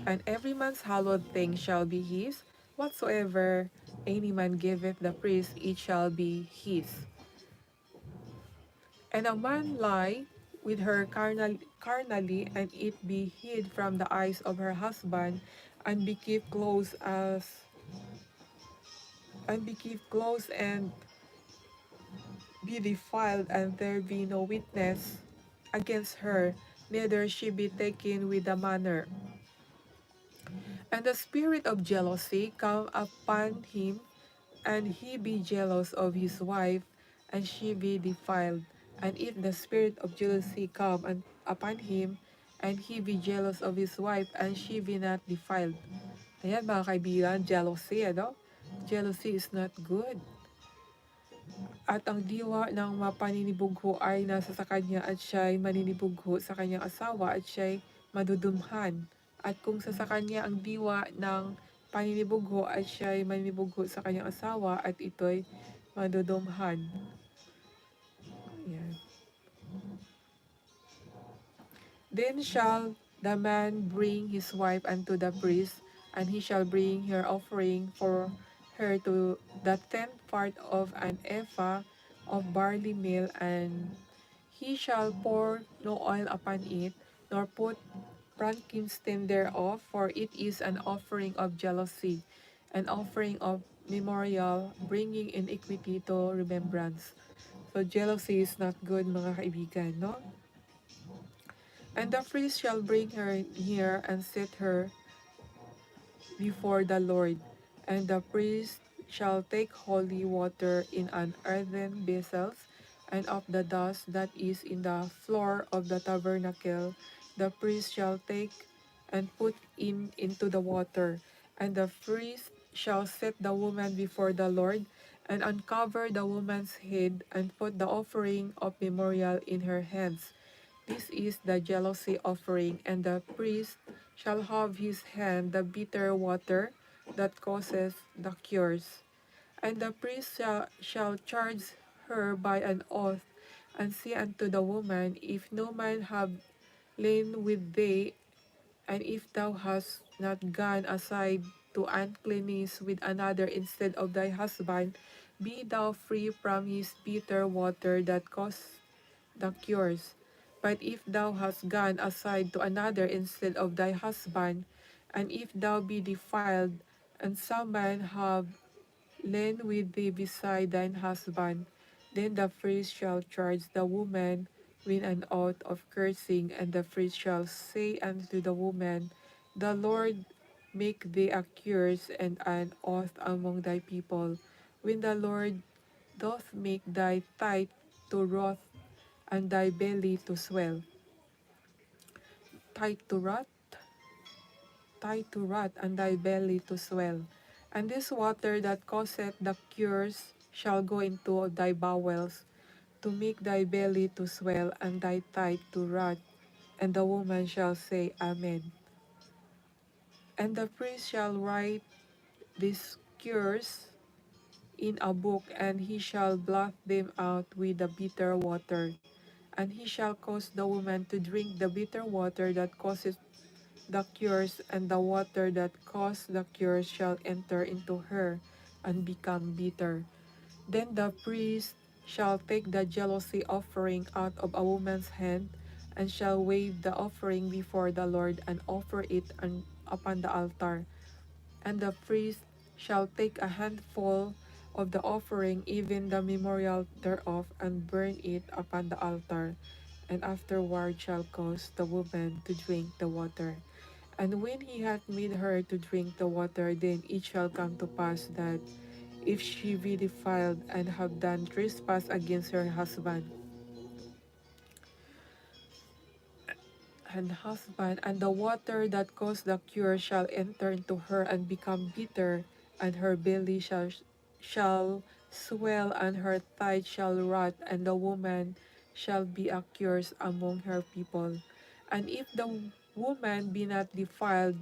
And every man's hallowed thing shall be his. Whatsoever any man giveth the priest, it shall be his. And a man lie with her carnally, and it be hid from the eyes of her husband, and be kept close and be defiled, and there be no witness against her, neither she be taken with a manner. And the spirit of jealousy come upon him, and he be jealous of his wife, and she be defiled. And if the spirit of jealousy come upon him, and he be jealous of his wife, and she be not defiled. Ayan mga kaibigan, jealousy, ano? Jealousy is not good. At ang diwa ng mapaninibugho ay nasa sa kanya at siya'y maninibugho sa kanyang asawa at siya'y madudumhan. At kung sa kanya ang diwa ng paninibugho at siya'y maninibugho sa kanyang asawa at ito'y madudumhan. Yan. Then shall the man bring his wife unto the priest, and he shall bring her offering for her to the 10th part of an ephah of barley meal, and he shall pour no oil upon it, nor put frankincense thereof, for it is an offering of jealousy, an offering of memorial, bringing iniquity to remembrance. So jealousy is not good, mga kaibigan, no? And the priest shall bring her near and set her before the Lord. And the priest shall take holy water in an earthen vessel, and of the dust that is in the floor of the tabernacle, the priest shall take and put into the water. And the priest shall set the woman before the Lord, and uncover the woman's head, and put the offering of memorial in her hands. This is the jealousy offering, and the priest shall have his hand the bitter water that causes the cures. And the priest shall charge her by an oath, and say unto the woman, If no man have lain with thee, and if thou hast not gone aside to uncleanness with another instead of thy husband, be thou free from his bitter water that causes the cures. But if thou hast gone aside to another instead of thy husband, and if thou be defiled, and some man have lain with thee beside thine husband, then the priest shall charge the woman with an oath of cursing, and the priest shall say unto the woman, The Lord make thee a curse and an oath among thy people, when the Lord doth make thy thigh to rot and thy belly to swell. Thigh to rot, thigh to rot, and thy belly to swell. And this water that causeth the cures shall go into thy bowels, to make thy belly to swell, and thy thigh to rot. And the woman shall say, Amen. And the priest shall write these cures in a book, and he shall blot them out with the bitter water. And he shall cause the woman to drink the bitter water that causes the cures, and the water that caused the cures shall enter into her and become bitter. Then the priest shall take the jealousy offering out of a woman's hand, and shall wave the offering before the Lord, and offer it upon the altar. And the priest shall take a handful of the offering, even the memorial thereof, and burn it upon the altar, and afterward shall cause the woman to drink the water. And when he hath made her to drink the water, then it shall come to pass that if she be defiled and have done trespass against her husband, and the water that caused the cure shall enter into her and become bitter, and her belly shall swell, and her thigh shall rot, and the woman shall be accursed among her people. And if the woman be not defiled,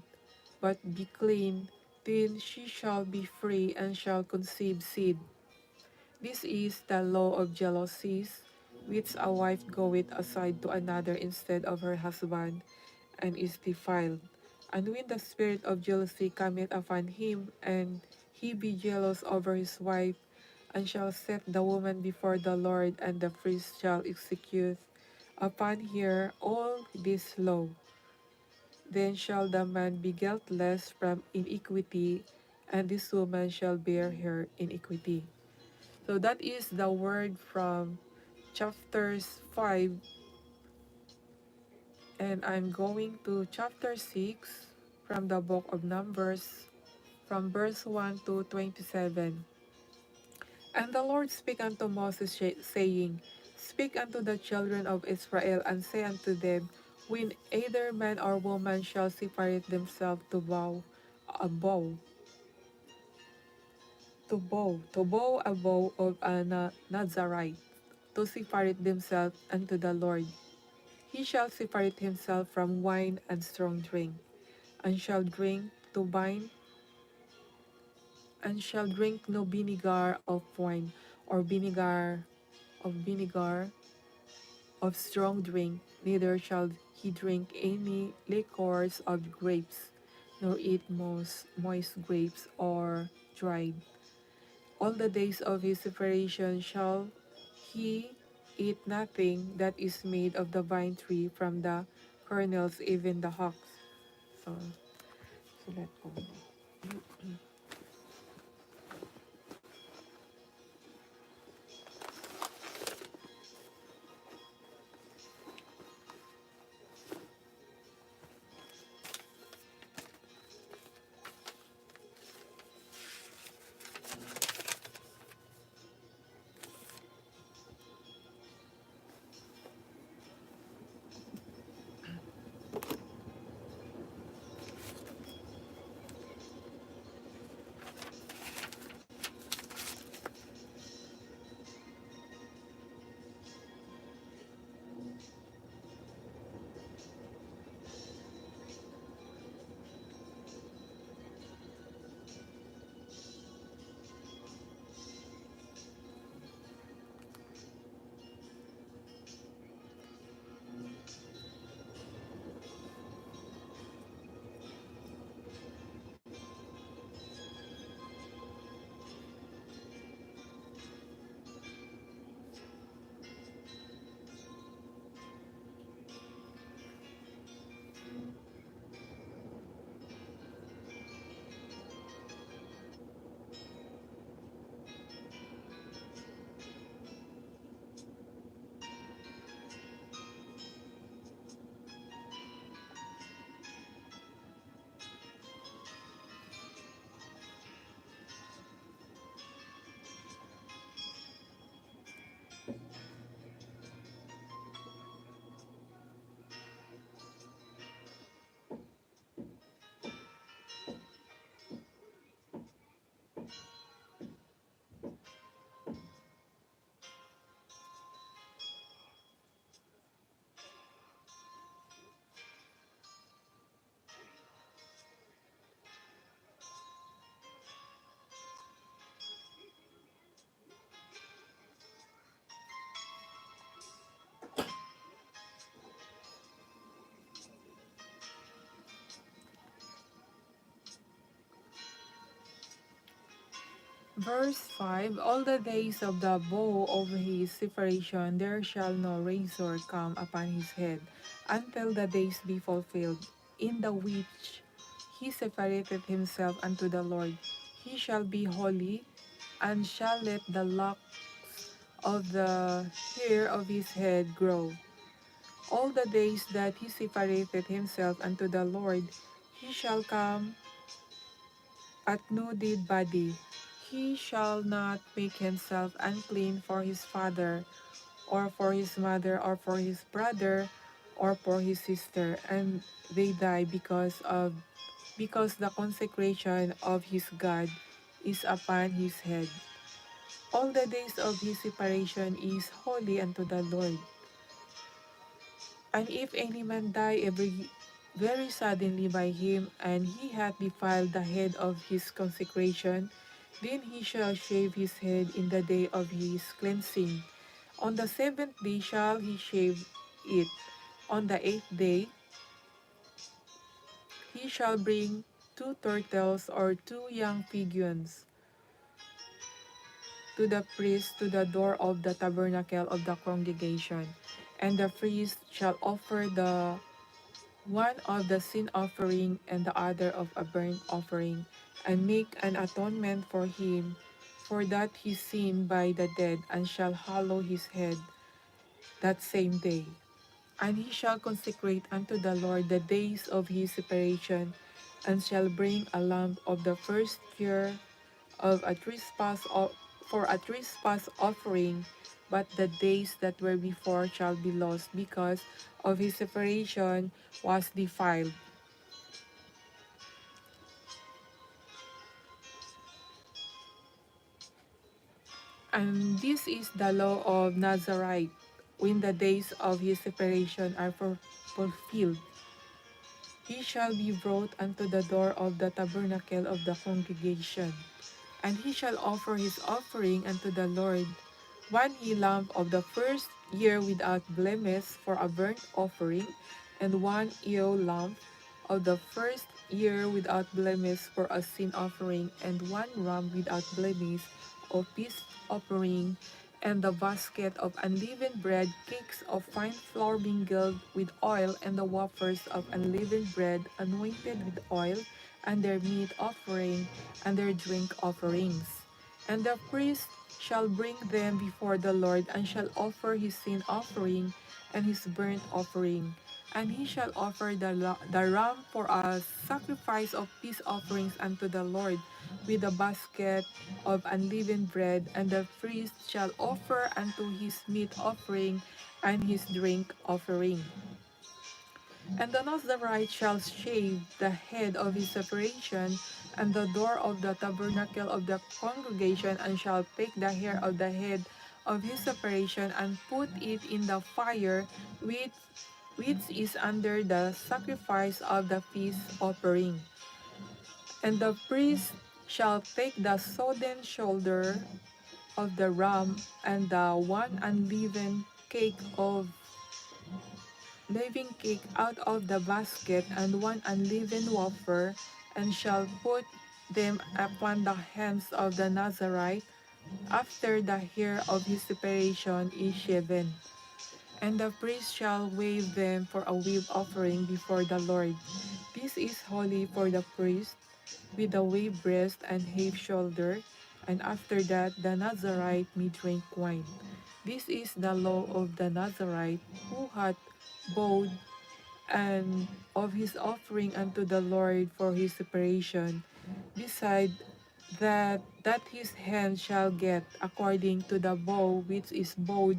but be clean, then she shall be free, and shall conceive seed. This is the law of jealousies, which a wife goeth aside to another instead of her husband, and is defiled. And when the spirit of jealousy cometh upon him, and he be jealous over his wife, and shall set the woman before the Lord, and the priest shall execute upon her all this law, then shall the man be guiltless from iniquity, and this woman shall bear her iniquity. So that is the word from chapters 5, and I'm going to chapter 6 from the book of Numbers, from verse 1 to 27. And the Lord spake unto Moses, saying, Speak unto the children of Israel, and say unto them, When either man or woman shall separate themselves to bow a bow of a Nazarite, to separate themselves unto the Lord, he shall separate himself from wine and strong drink, and shall drink to wine, and shall drink no vinegar of wine, or vinegar of strong drink, neither shall he drink any liquors of grapes, nor eat moist grapes or dried. All the days of his separation shall he eat nothing that is made of the vine tree, from the kernels, even the hawks. So, sulat ko. Verse 5, All the days of the bow of his separation there shall no razor come upon his head, until the days be fulfilled, in the which he separated himself unto the Lord. He shall be holy, and shall let the locks of the hair of his head grow. All the days that he separated himself unto the Lord, he shall come at nuded body. He shall not make himself unclean for his father, or for his mother, or for his brother, or for his sister, and they die because the consecration of his God is upon his head. All the days of his separation is holy unto the Lord. And if any man die very suddenly by him, and he hath defiled the head of his consecration, Then he shall shave his head in the day of his cleansing. On the seventh day shall he shave it. On the eighth day he shall bring two turtles or two young pigeons to the priest to the door of the tabernacle of the congregation. And the priest shall offer the one of the sin offering and the other of a burnt offering, and make an atonement for him, for that he sinned by the dead, and shall hallow his head that same day. And he shall consecrate unto the Lord the days of his separation, and shall bring a lamb of the first year of a trespass for a trespass offering, but the days that were before shall be lost because of his separation was defiled. And this is the law of Nazarite, when the days of his separation are fulfilled. He shall be brought unto the door of the tabernacle of the congregation, and he shall offer his offering unto the Lord, one he lamb of the first year without blemish for a burnt offering, and one ewe lamb of the first year without blemish for a sin offering, and one ram without blemish of peace offering, and the basket of unleavened bread, cakes of fine flour mingled with oil, and the wafers of unleavened bread anointed with oil, and their meat offering, and their drink offerings. And the priest shall bring them before the Lord, and shall offer his sin offering and his burnt offering. And he shall offer the ram for a sacrifice of peace offerings unto the Lord, with a basket of unleavened bread. And the priest shall offer unto his meat offering and his drink offering. And the Nazarite shall shave the head of his separation and the door of the tabernacle of the congregation, and shall take the hair of the head of his separation and put it in the fire which is under the sacrifice of the peace offering. And the priest shall take the sodden shoulder of the ram and the one unleavened cake of leaven cake out of the basket, and one unleavened wafer, and shall put them upon the hands of the Nazarite after the hair of his separation is shaven. And the priest shall wave them for a wave offering before the Lord. This is holy for the priest, with a wave breast and half shoulder, and after that the Nazarite may drink wine. This is the law of the Nazarite, who hath vowed and of his offering unto the Lord for his separation, beside that his hand shall get according to the vow which is vowed,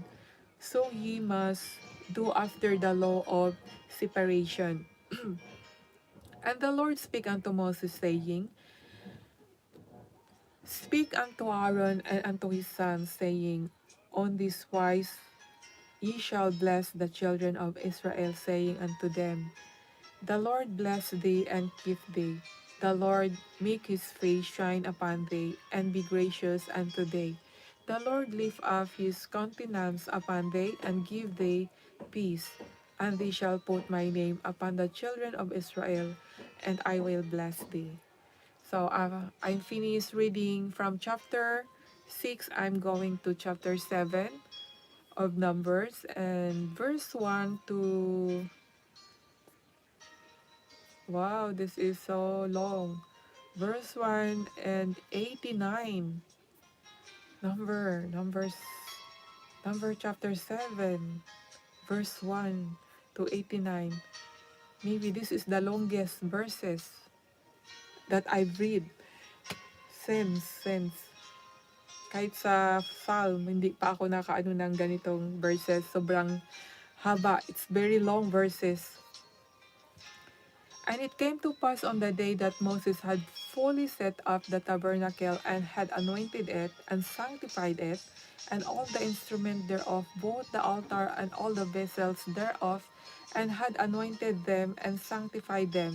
so he must do after the law of separation. And the Lord spake unto Moses, saying, Speak unto Aaron and unto his sons, saying, On this wise ye shall bless the children of Israel, saying unto them, The Lord bless thee and keep thee. The Lord make his face shine upon thee, and be gracious unto thee. The Lord lift up his countenance upon thee, and give thee peace. And they shall put my name upon the children of Israel, and I will bless thee. So I'm finished reading from chapter 6. I'm going to chapter 7 of Numbers, and verse 1 to... Wow, this is so long. Verse 1 and 89. Numbers, number chapter 7, verse 1 to 89. Maybe this is the longest verses that I've read since. Kahit sa Psalm, hindi pa ako nakaano ng ganitong verses. Sobrang haba. It's very long verses. And it came to pass on the day that Moses had fully set up the tabernacle, and had anointed it, and sanctified it, and all the instruments thereof, both the altar and all the vessels thereof, and had anointed them and sanctified them.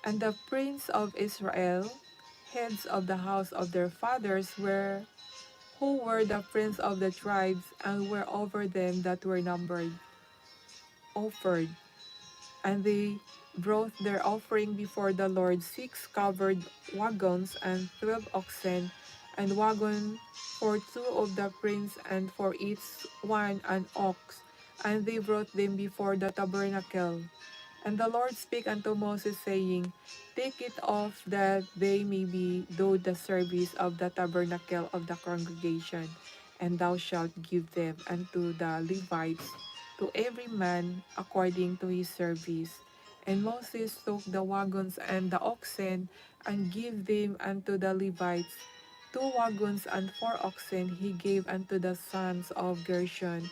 And the prince of Israel heads of the house of their fathers who were the prince of the tribes, and were over them that were numbered, offered. And they brought their offering before the Lord 6 covered wagons and 12 oxen, and wagon for 2 of the prince, and for each one an ox. And they brought them before the tabernacle. And the Lord spake unto Moses, saying, Take it off, that they may be do the service of the tabernacle of the congregation, and thou shalt give them unto the Levites, to every man according to his service. And Moses took the wagons and the oxen, and gave them unto the Levites. 2 wagons and 4 oxen he gave unto the sons of Gershon,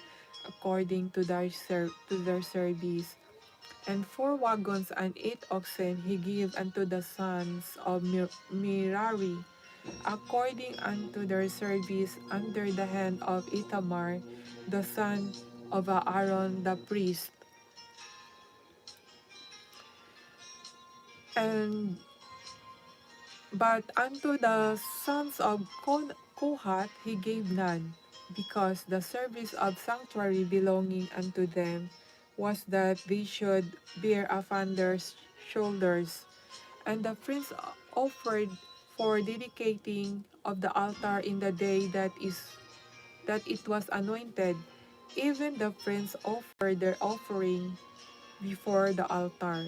according to their service, and 4 wagons and 8 oxen he gave unto the sons of Merari, according unto their service, under the hand of Ithamar, the son of Aaron the priest. And but unto the sons of Kohath he gave none, because the service of sanctuary belonging unto them was that they should bear upon their shoulders. And the prince offered for dedicating of the altar in the day that it was anointed. Even the prince offered their offering before the altar.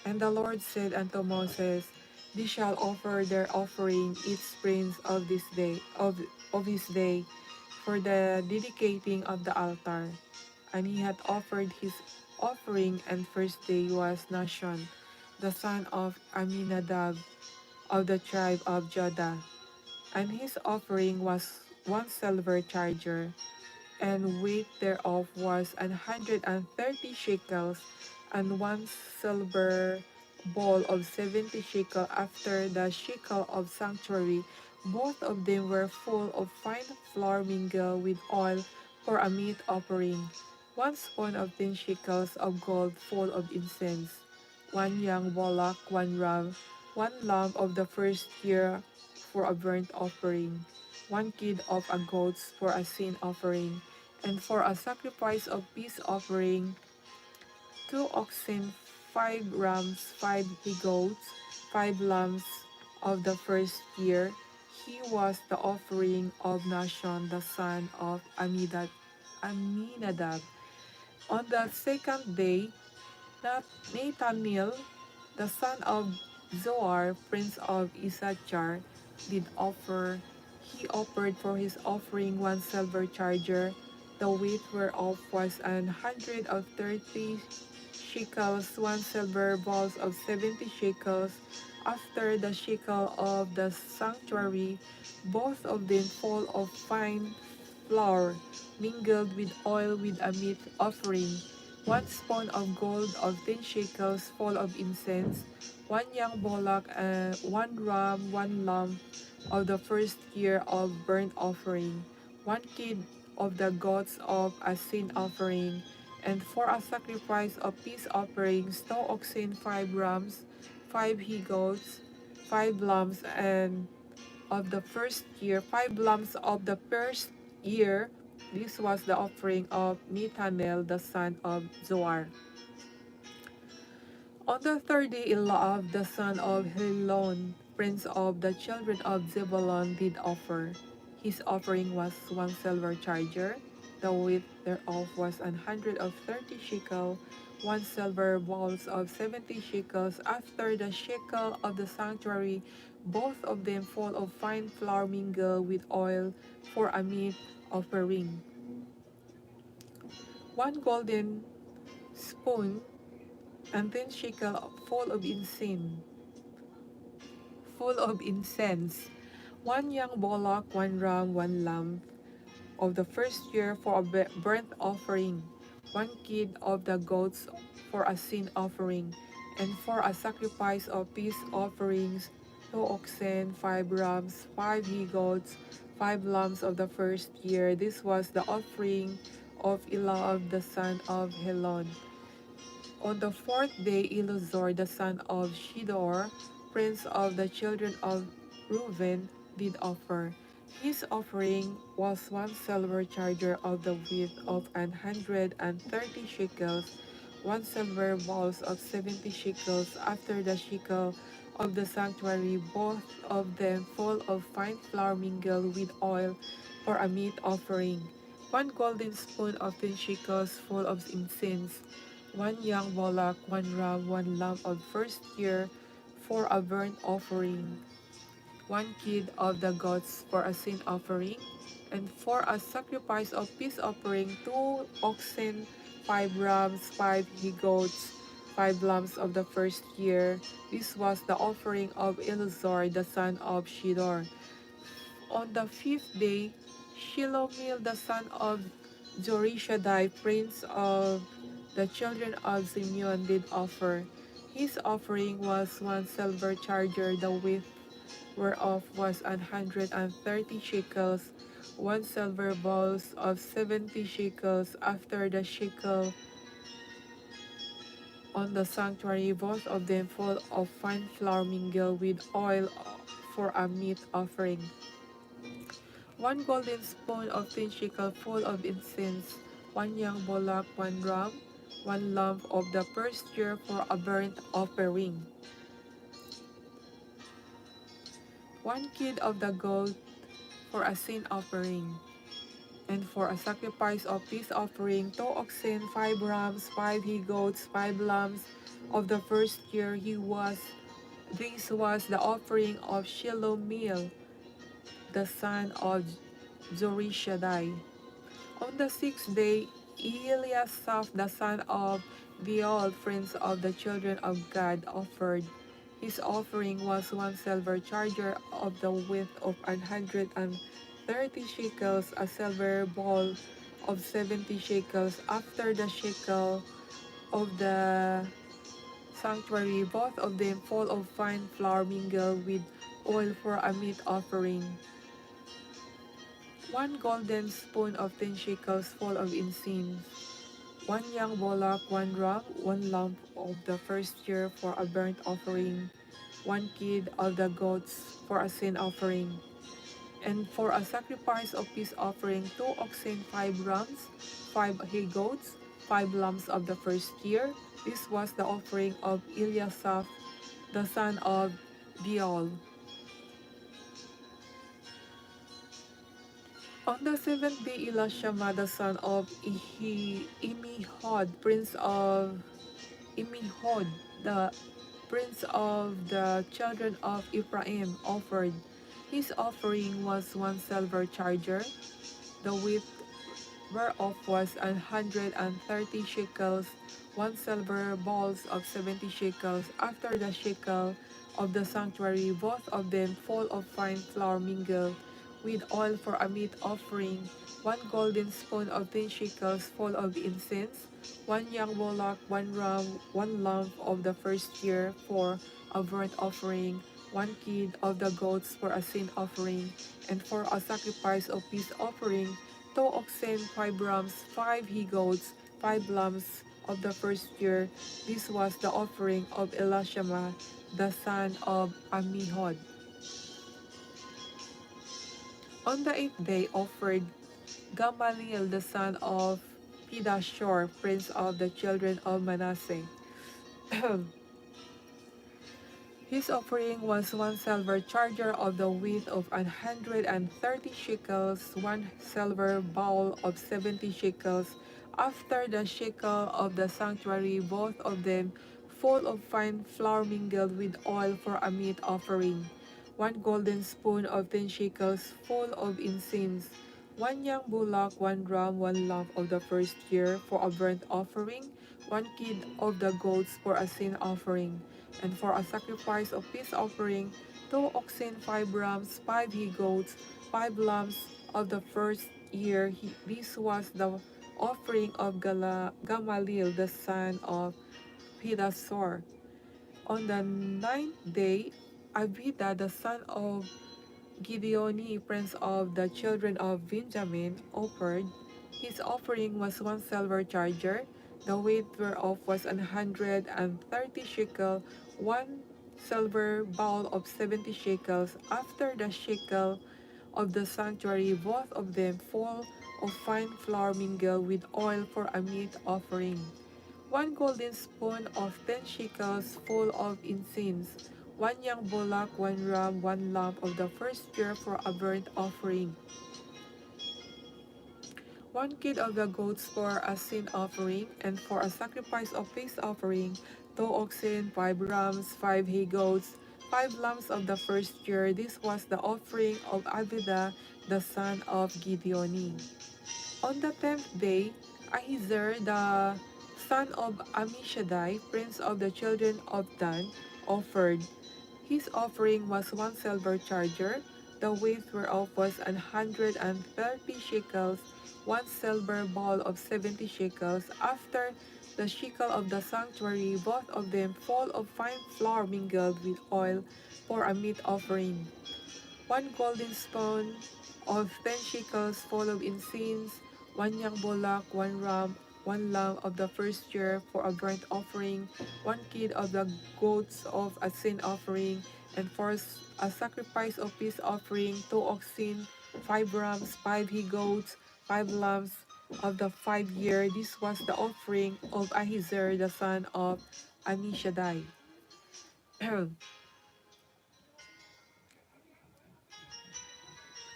And the Lord said unto Moses, They shall offer their offering each prince of this day of his day for the dedicating of the altar. And he had offered his offering, and first day was Nashon, the son of Aminadab, of the tribe of Judah. And his offering was 1 silver charger, and weight thereof was 130 shekels, and 1 silver bowl of 70 shekel after the shekel of sanctuary. Both of them were full of fine flour mingled with oil for a meat offering. 1 spoon of 10 shekels of gold full of incense. 1 young bullock, 1 ram, 1 lamb of the first year for a burnt offering. 1 kid of a goats for a sin offering, and for a sacrifice of peace offering, 2 oxen, 5 rams, 5 he-goats, 5 lambs of the first year. He was the offering of Nashon, the son of Aminadab. On the second day, Nathaniel, the son of Zoar, prince of Issachar, did offer. He offered for his offering 1 silver charger, the weight whereof was 130 shekels, 1 silver bowls of 70 shekels, after the shekel of the sanctuary, both of them full of fine flour, mingled with oil with a meat offering. 1 spoon of gold of 10 shekels full of incense. 1 young bullock, and 1 ram, 1 lamb of the first year of burnt offering. 1 kid of the goats of a sin offering. And for a sacrifice of peace offerings, 2 oxen, 5 rams, 5 he-goats, 5 lambs, and of the first year, 5 lambs of the first year. This was the offering of Nethanel, the son of Zoar. On the third day, Eliab, the son of Helon, prince of the children of Zebulun, did offer. His offering was 1 silver charger, the weight thereof was 130 shekel, 1 silver bowls of 70 shekels, after the shekel of the sanctuary, both of them full of fine flour mingled with oil for a meat offering. 1 golden spoon and 10 shekel full of incense. 1 young bullock, 1 ram, 1 lamb of the first year for a burnt offering. 1 kid of the goats for a sin offering, and for a sacrifice of peace offerings, 2 oxen, 5 rams, 5 he-goats, 5 lambs of the first year. This was the offering of Eliab, the son of Helon. On the fourth day, Elazar, the son of Shedor, prince of the children of Reuben, did offer. His offering was 1 silver charger of the width of 130 shekels, 1 silver bowls of 70 shekels after the shekel of the sanctuary, both of them full of fine flour mingled with oil for a meat offering, 1 golden spoon of 10 shekels full of incense, 1 young bullock, 1 ram, 1 lamb of first year for a burnt offering, 1 kid of the goats for a sin offering, and for a sacrifice of peace offering, 2 oxen, 5 rams, 5 he-goats, 5 lambs of the first year. This was the offering of Eleazar the son of Shedor. On the 5th day, Shelomil the son of Zorishadai, prince of the children of Simeon, did offer. His offering was 1 silver charger, the width whereof was 130 shekels, 1 silver bowls of 70 shekels after the shekel on the sanctuary, both of them full of fine flour mingled with oil for a meat offering, 1 golden spoon of 10 shekels full of incense, 1 young bullock, 1 ram, 1 lamb of the first year for a burnt offering, 1 kid of the goat for a sin offering, and for a sacrifice of peace offering, 2 oxen, 5 rams, 5 he-goats, 5 lambs of the first year. This was the offering of Shelomil, the son of Zorishadai. On the 6th day, Eliasaph, the son of Deol, prince of the children of Gad, offered. His offering was 1 silver charger of the width of 130 shekels, a silver bowl of 70 shekels after the shekel of the sanctuary, both of them full of fine flour mingled with oil for a meat offering, 1 golden spoon of 10 shekels full of incense, 1 young bullock, 1 ram, 1 lamb of the first year for a burnt offering, 1 kid of the goats for a sin offering, and for a sacrifice of peace offering, 2 oxen, 5 rams, 5 he-goats, 5 lambs of the first year. This was the offering of Eliasaph, the son of Deol. On the 7th day, Elishama, the son of Imihod, the prince of the children of Ephraim, offered. His offering was 1 silver charger, the width whereof was 130 shekels, 1 silver bowls of 70 shekels after the shekel of the sanctuary, both of them full of fine flour mingled with oil for a meat offering, 1 golden spoon of 10 shekels full of incense, 1 young bullock, 1 ram, 1 lamb of the first year for a burnt offering, 1 kid of the goats for a sin offering, and for a sacrifice of peace offering, 2 oxen, 5 rams, 5 he-goats, 5 lambs of the first year. This was the offering of Elishama, the son of Ammihud. On the 8th day, offered Gamaliel, the son of Pedashur, prince of the children of Manasseh. His offering was 1 silver charger of the width of 130 shekels, 1 silver bowl of 70 shekels after the shekel of the sanctuary, both of them full of fine flour mingled with oil for a meat offering, 1 golden spoon of 10 shekels full of incense, 1 young bullock, 1 ram, 1 lamb of the first year for a burnt offering, 1 kid of the goats for a sin offering, and for a sacrifice of peace offering, 2 oxen, 5 rams, 5 he-goats, 5 lambs of the first year. This was the offering of Gamaliel, the son of Pedasur. On the 9th day, Abida, the son of Gideoni, prince of the children of Benjamin, offered. His offering was 1 silver charger, the weight whereof was 130 shekel, 1 silver bowl of 70 shekels, after the shekel of the sanctuary, both of them full of fine flour mingled with oil for a meat offering. 1 golden spoon of 10 shekels full of incense, 1 young bullock, 1 ram, 1 lamb of the first year for a burnt offering, 1 kid of the goats for a sin offering, and for a sacrifice of peace offering, 2 oxen, 5 rams, 5 he-goats, 5 lambs of the first year. This was the offering of Abidah the son of Gideoni. On the 10th day, Ahiezer the son of Ammishaddai, prince of the children of Dan, offered. His offering was 1 silver charger, the weight whereof was 130 shekels, 1 silver bowl of 70 shekels, after the shekel of the sanctuary, both of them full of fine flour mingled with oil for a meat offering. 1 golden spoon of 10 shekels full of incense, 1 young bullock, 1 ram, 1 lamb of the first year for a burnt offering, 1 kid of the goats of a sin offering, and for a sacrifice of peace offering, 2 oxen, 5 rams, 5 he-goats, 5 lambs of the 5 year. This was the offering of Ahiezer the son of Ammishaddai.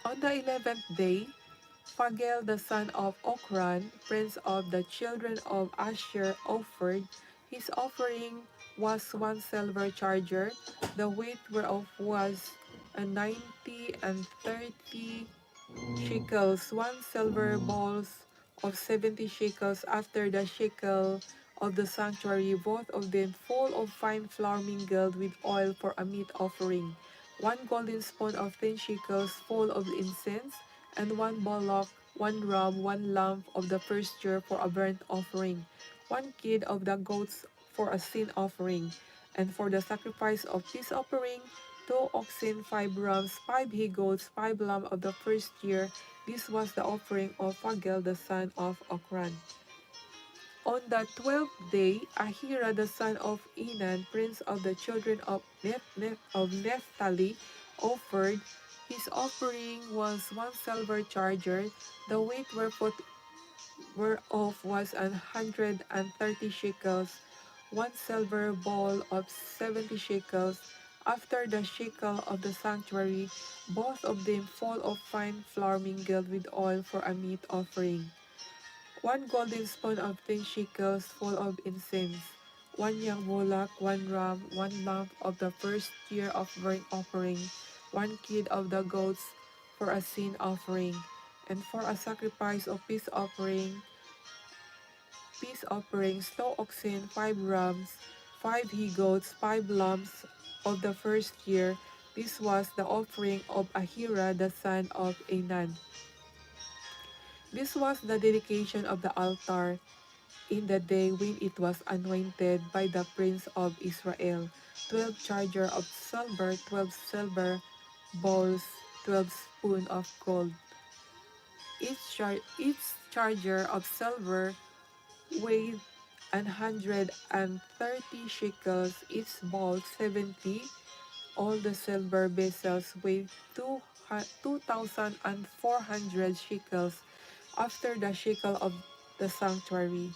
On the 11th day, Phagel the son of Okran, prince of the children of Asher, offered. His offering was 1 silver charger, the weight whereof was a 90 and 30 shekels, 1 silver bowls of 70 shekels, after the shekel of the sanctuary, both of them full of fine flour mingled with oil for a meat offering, 1 golden spoon of 10 shekels full of incense, and 1 bullock, 1 ram, 1 lamb of the first year for a burnt offering, 1 kid of the goats for a sin offering, and for the sacrifice of peace offering, 2 oxen, 5 rams, 5 he-goats, 5 lambs of the first year. This was the offering of Phagel the son of Okran. On the 12th day, Ahira the son of Enan, prince of the children of Naphtali, offered. His offering was 1 silver charger, the weight whereof was 130 shekels, 1 silver bowl of 70 shekels, after the shekel of the sanctuary, both of them full of fine flour mingled with oil for a meat offering, 1 golden spoon of 10 shekels full of incense, 1 young bullock, 1 ram, 1 lamb of the first year of burnt offering, 1 kid of the goats for a sin offering, and for a sacrifice of peace offerings, 2 oxen, 5 rams, 5 he-goats, 5 lambs of the first year. This was the offering of Ahira the son of Enan. This was the dedication of the altar in the day when it was anointed by the prince of Israel. 12 charger of silver, 12 silver bowls, 12 spoon of gold. Each charger of silver weighed 130 shekels, each bowl 70. All the silver vessels weighed 2,400 shekels, after the shekel of the sanctuary.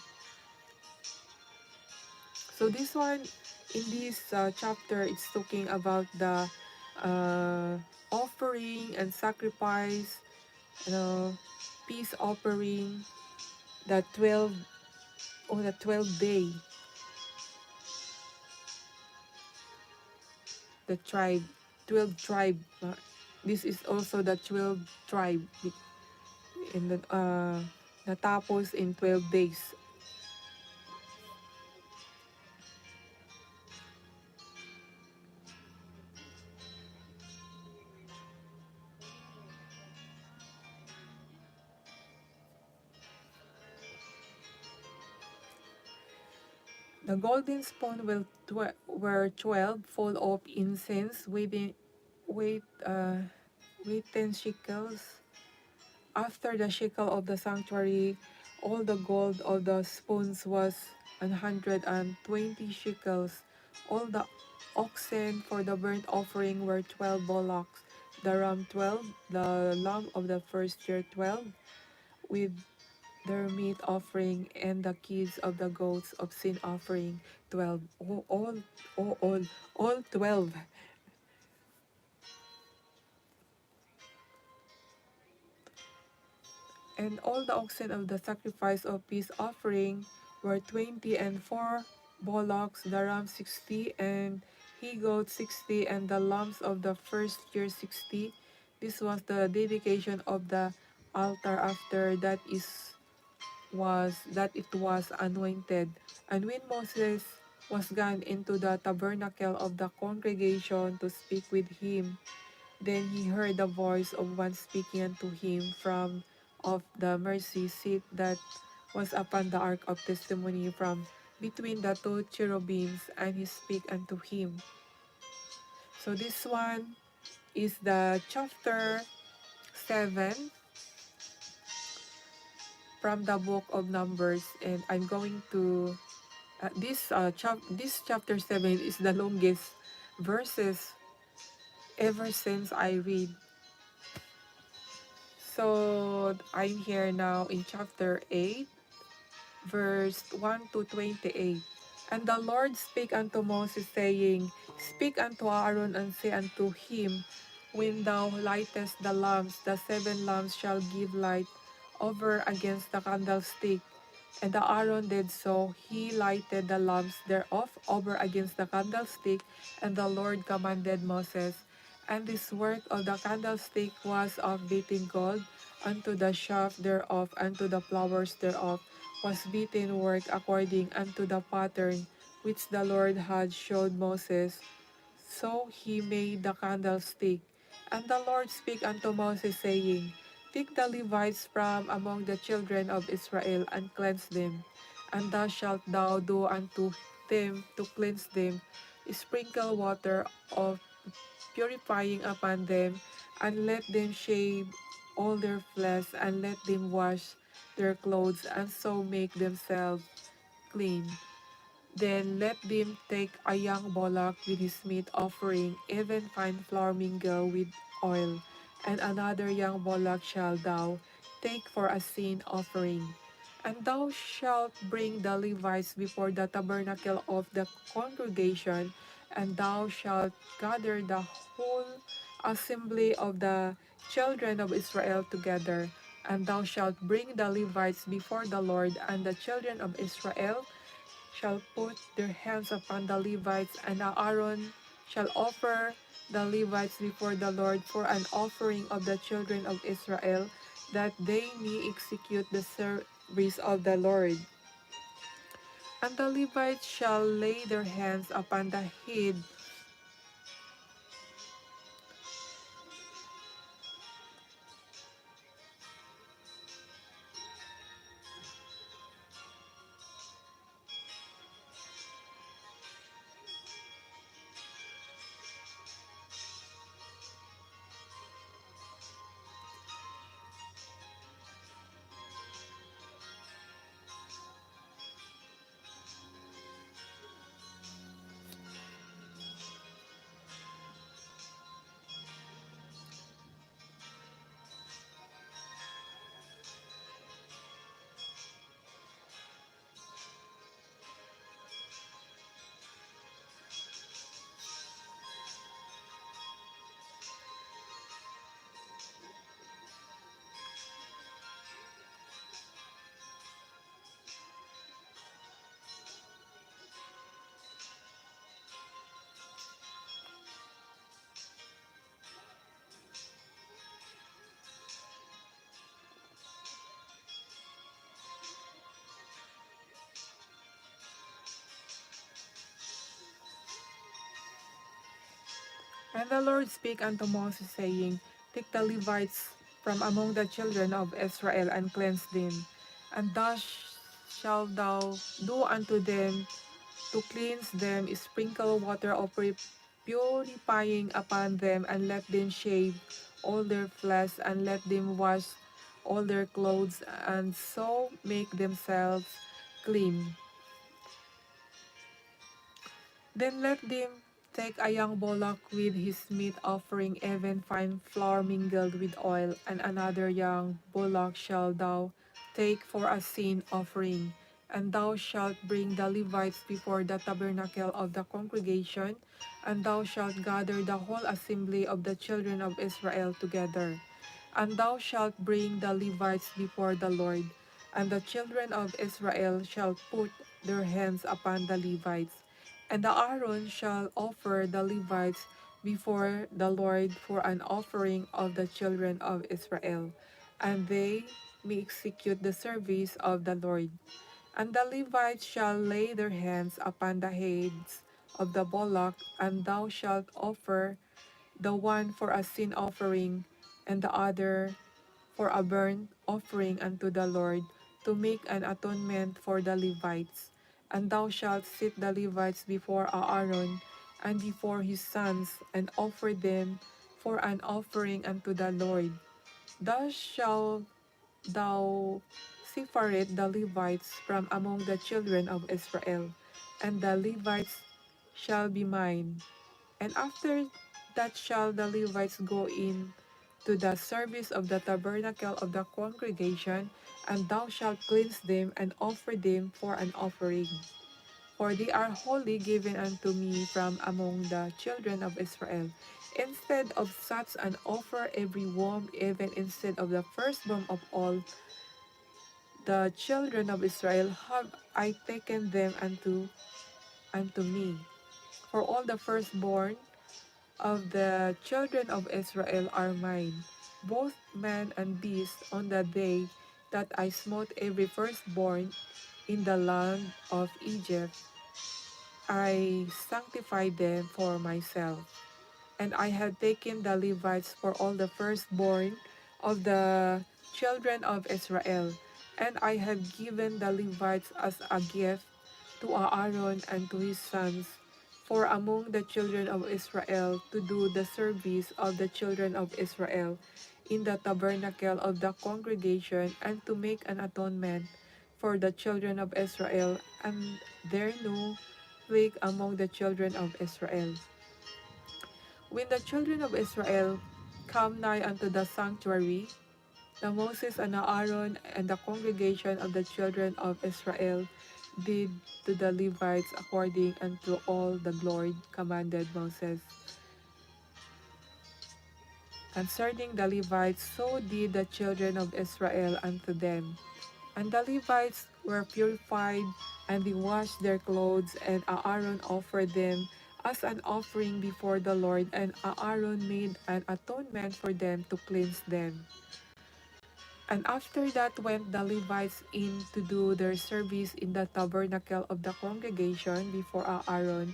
So this one, in this chapter, it's talking about the uh, offering and sacrifice, you know, peace offering, the 12 or the 12th day, the tribe, 12 tribe. This is also the 12 tribe in the natapos in 12 days. The golden spoon were 12 full of incense, weight, uh, weight 10 shekels. After the shekel of the sanctuary, all the gold of the spoons was 120 shekels. All the oxen for the burnt offering were 12 bullocks, the ram 12, the lamb of the first year 12, with their meat offering, and the kids of the goats of sin offering 12. All 12. And all the oxen of the sacrifice of peace offering were 20, and 4 bullocks, the rams 60, and he goats 60, and the lambs of the first year 60. This was the dedication of the altar after that it was anointed. And when Moses was gone into the tabernacle of the congregation to speak with him, then he heard the voice of one speaking unto him from of the mercy seat that was upon the ark of testimony from between the two cherubims, and he spake unto him. So this one is the chapter 7 from the book of Numbers, and I'm going to this chapter 7 is the longest verses ever since I read. So I'm here now in chapter 8, verse 1 to 28. And the Lord spake unto Moses, saying, Speak unto Aaron, and say unto him, When thou lightest the lamps, the 7 lamps shall give light over against the candlestick. And the Aaron did so. He lighted the lamps thereof over against the candlestick, and the Lord commanded Moses. And this work of the candlestick was of beaten gold, unto the shaft thereof, and to the flowers thereof was beaten work according unto the pattern which the Lord had showed Moses. So he made the candlestick. And the Lord spake unto Moses, saying, Take the Levites from among the children of Israel, and cleanse them. And thus shalt thou do unto them to cleanse them, sprinkle water of purifying upon them, and let them shave all their flesh, and let them wash their clothes, and so make themselves clean. Then let them take a young bullock with his meat offering, even fine flour mingled with oil, and another young bullock shalt thou take for a sin offering. And thou shalt bring the Levites before the tabernacle of the congregation, and thou shalt gather the whole assembly of the children of Israel together, and thou shalt bring the Levites before the Lord, and the children of Israel shall put their hands upon the Levites, and Aaron shall offer the Levites before the Lord for an offering of the children of Israel, that they may execute the service of the Lord. And the Levites shall lay their hands upon the head And the Lord spake unto Moses, saying, Take the Levites from among the children of Israel, and cleanse them. And thus shalt thou do unto them to cleanse them, sprinkle water of purifying upon them, and let them shave all their flesh, and let them wash all their clothes, and so make themselves clean. Then let them Take a young bullock with his meat offering, even fine flour mingled with oil, and another young bullock shalt thou take for a sin offering. And thou shalt bring the Levites before the tabernacle of the congregation, and thou shalt gather the whole assembly of the children of Israel together. And thou shalt bring the Levites before the Lord, and the children of Israel shall put their hands upon the Levites. And Aaron shall offer the Levites before the Lord for an offering of the children of Israel, and they may execute the service of the Lord. And the Levites shall lay their hands upon the heads of the bullock, and thou shalt offer the one for a sin offering, and the other for a burnt offering unto the Lord, to make an atonement for the Levites. And thou shalt set the Levites before Aaron and before his sons, and offer them for an offering unto the Lord. Thus shalt thou separate the Levites from among the children of Israel, and the Levites shall be mine. And after that shall the Levites go in to the service of the tabernacle of the congregation, and thou shalt cleanse them and offer them for an offering. For they are wholly given unto me from among the children of Israel. Instead of such an offer every womb, even instead of the firstborn of all the children of Israel, have I taken them unto me. For all the firstborn of the children of Israel are mine, both man and beast, on the day that I smote every firstborn in the land of Egypt. I sanctified them for myself. And I had taken the Levites for all the firstborn of the children of Israel. And I had given the Levites as a gift to Aaron and to his sons, for among the children of Israel to do the service of the children of Israel in the tabernacle of the congregation, and to make an atonement for the children of Israel, and there no plague among the children of Israel. When the children of Israel come nigh unto the sanctuary, the Moses and Aaron and the congregation of the children of Israel did to the Levites according unto all the Lord commanded Moses. Concerning the Levites, so did the children of Israel unto them. And the Levites were purified, and they washed their clothes, and Aaron offered them as an offering before the Lord, and Aaron made an atonement for them to cleanse them. And after that went the Levites in to do their service in the tabernacle of the congregation before Aaron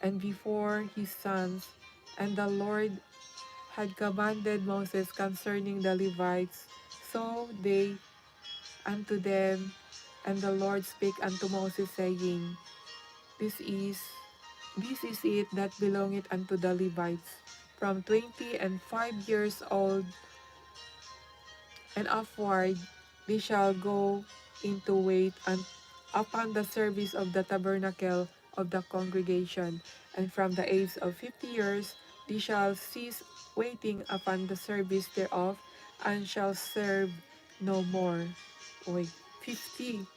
and before his sons. And the Lord had commanded Moses concerning the Levites, so they unto them. And the Lord spake unto Moses, saying, This is it that belongeth unto the Levites, from 20 and 5 years old and upward, they shall go into wait and upon the service of the tabernacle of the congregation, and from the age of 50 years they shall cease waiting upon the service thereof, and shall serve no more. Oy, 50.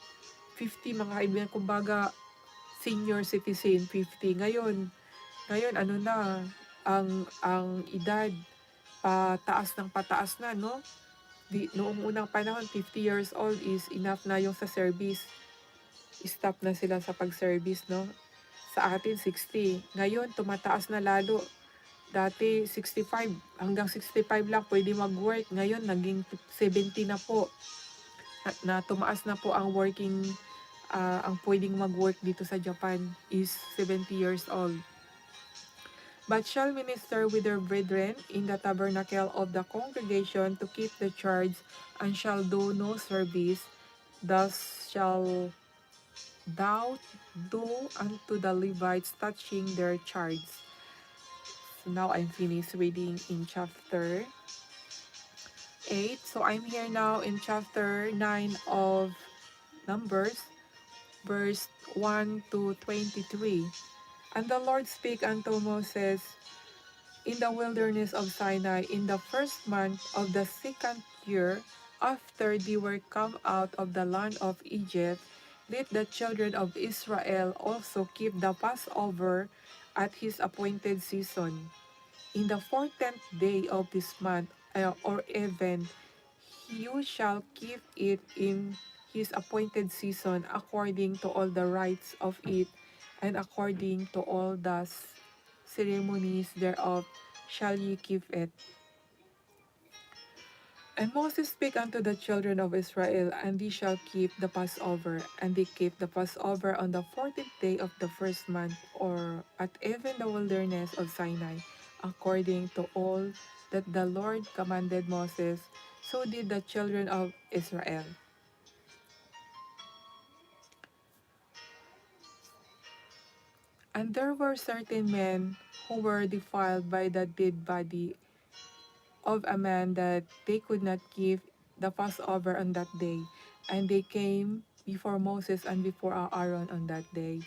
50 mga kaibigan, kumbaga senior citizen, 50. Ngayon ano na, ang edad, pataas na, no? Noong unang panahon, 50 years old is enough na yung sa service. Stop na sila sa pag-service, no? Sa atin, 60. Ngayon, tumataas na lalo. Dati, 65. Hanggang 65 lang pwede mag-work. Ngayon, naging 70 na po. Na tumaas na po ang ang pwedeng mag-work dito sa Japan is 70 years old. But shall minister with their brethren in the tabernacle of the congregation to keep the charge, and shall do no service. Thus shall thou do unto the Levites touching their charge. So now I'm finished reading in chapter 8. So I'm here now in chapter 9 of Numbers, verse 1 to 23. And the Lord spake unto Moses in the wilderness of Sinai in the first month of the second year, after they were come out of the land of Egypt. Let the children of Israel also keep the Passover at his appointed season. In the 14th day of this month, or even, you shall keep it in his appointed season, according to all the rites of it, and according to all the ceremonies thereof shall ye keep it. And Moses spake unto the children of Israel, and they shall keep the Passover. And they keep the Passover on the 14th day of the first month, or at even the wilderness of Sinai, according to all that the Lord commanded Moses. So did the children of Israel. And there were certain men who were defiled by the dead body of a man, that they could not give the Passover on that day. And they came before Moses and before Aaron on that day.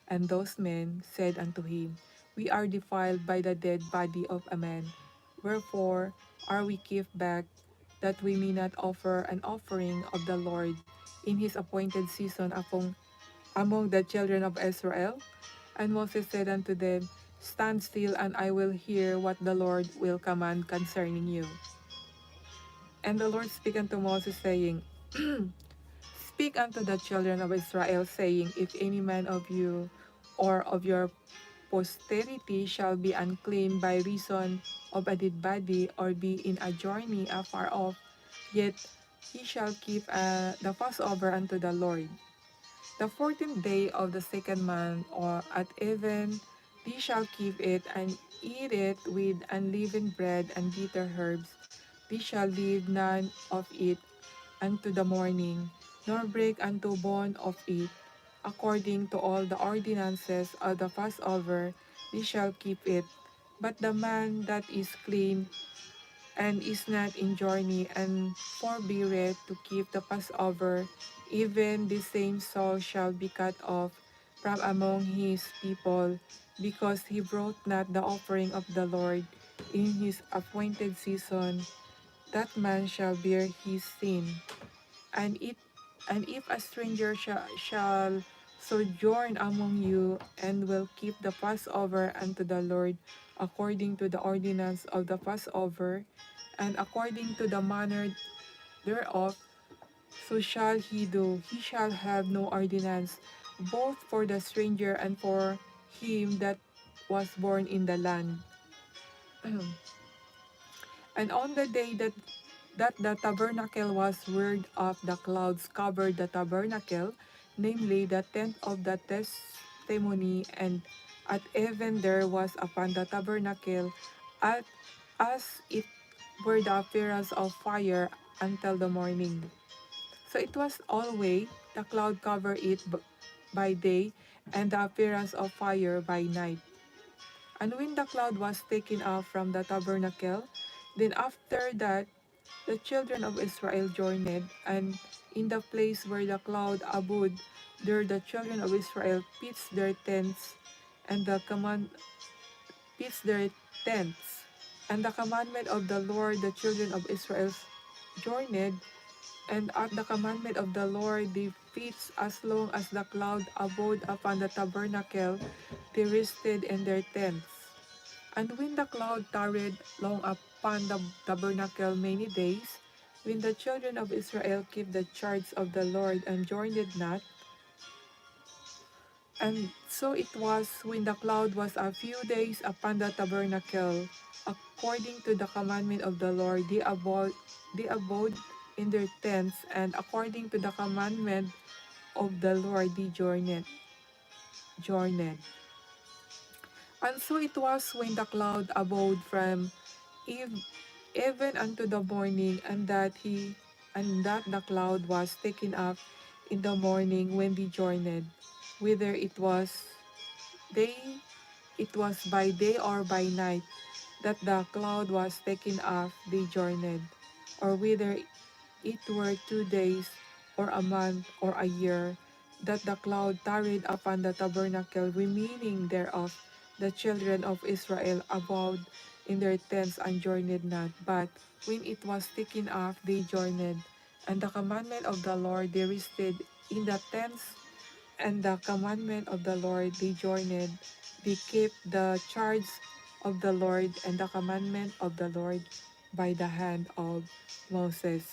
And those men said unto him, We are defiled by the dead body of a man. Wherefore are we kept back, that we may not offer an offering of the Lord in his appointed season among the children of Israel? And Moses said unto them, Stand still, and I will hear what the Lord will command concerning you. And the Lord spake unto Moses, saying, Speak unto the children of Israel, saying, If any man of you or of your posterity shall be unclean by reason of a dead body, or be in a journey afar off, yet he shall keep the Passover unto the Lord. The 14th day of the second month, or at even, they shall keep it, and eat it with unleavened bread and bitter herbs. They shall leave none of it unto the morning, nor break unto bone of it. According to all the ordinances of the Passover, they shall keep it. But the man that is clean and is not in journey, and forbeareth to keep the Passover, even the same soul shall be cut off from among his people, because he brought not the offering of the Lord in his appointed season. That man shall bear his sin. And if a stranger shall sojourn among you, and will keep the Passover unto the Lord, according to the ordinance of the Passover, and according to the manner thereof, so shall he do. He shall have no ordinance, both for the stranger and for him that was born in the land. And on the day that the tabernacle was whirled up, the clouds covered the tabernacle, namely the tent of the testimony, and at even there was upon the tabernacle, at, as it were the appearance of fire until the morning. So it was always the cloud covered it by day, and the appearance of fire by night. And when the cloud was taken up from the tabernacle, then after that the children of Israel journeyed, and in the place where the cloud abode, there the children of Israel pitched their tents, and the command pitched their tents. And the commandment of the Lord the children of Israel journeyed, and at the commandment of the Lord they pitched, as long as the cloud abode upon the tabernacle, they rested in their tents. And when the cloud tarried long upon the tabernacle many days, when the children of Israel kept the charge of the Lord and journeyed not, and so it was when the cloud was a few days upon the tabernacle, according to the commandment of the Lord, they abode in their tents, and according to the commandment of the Lord they journeyed. And so it was when the cloud abode from eve even unto the morning, and that the cloud was taken up in the morning when they journeyed, whether day it was by day or by night, that the cloud was taken up they journeyed, or whether it were 2 days, or a month, or a year, that the cloud tarried upon the tabernacle remaining thereof. The children of Israel abode in their tents and journeyed not, but when it was taken off, they journeyed. And the commandment of the Lord they rested in the tents, and the commandment of the Lord they journeyed. They kept the charge of the Lord and the commandment of the Lord by the hand of Moses.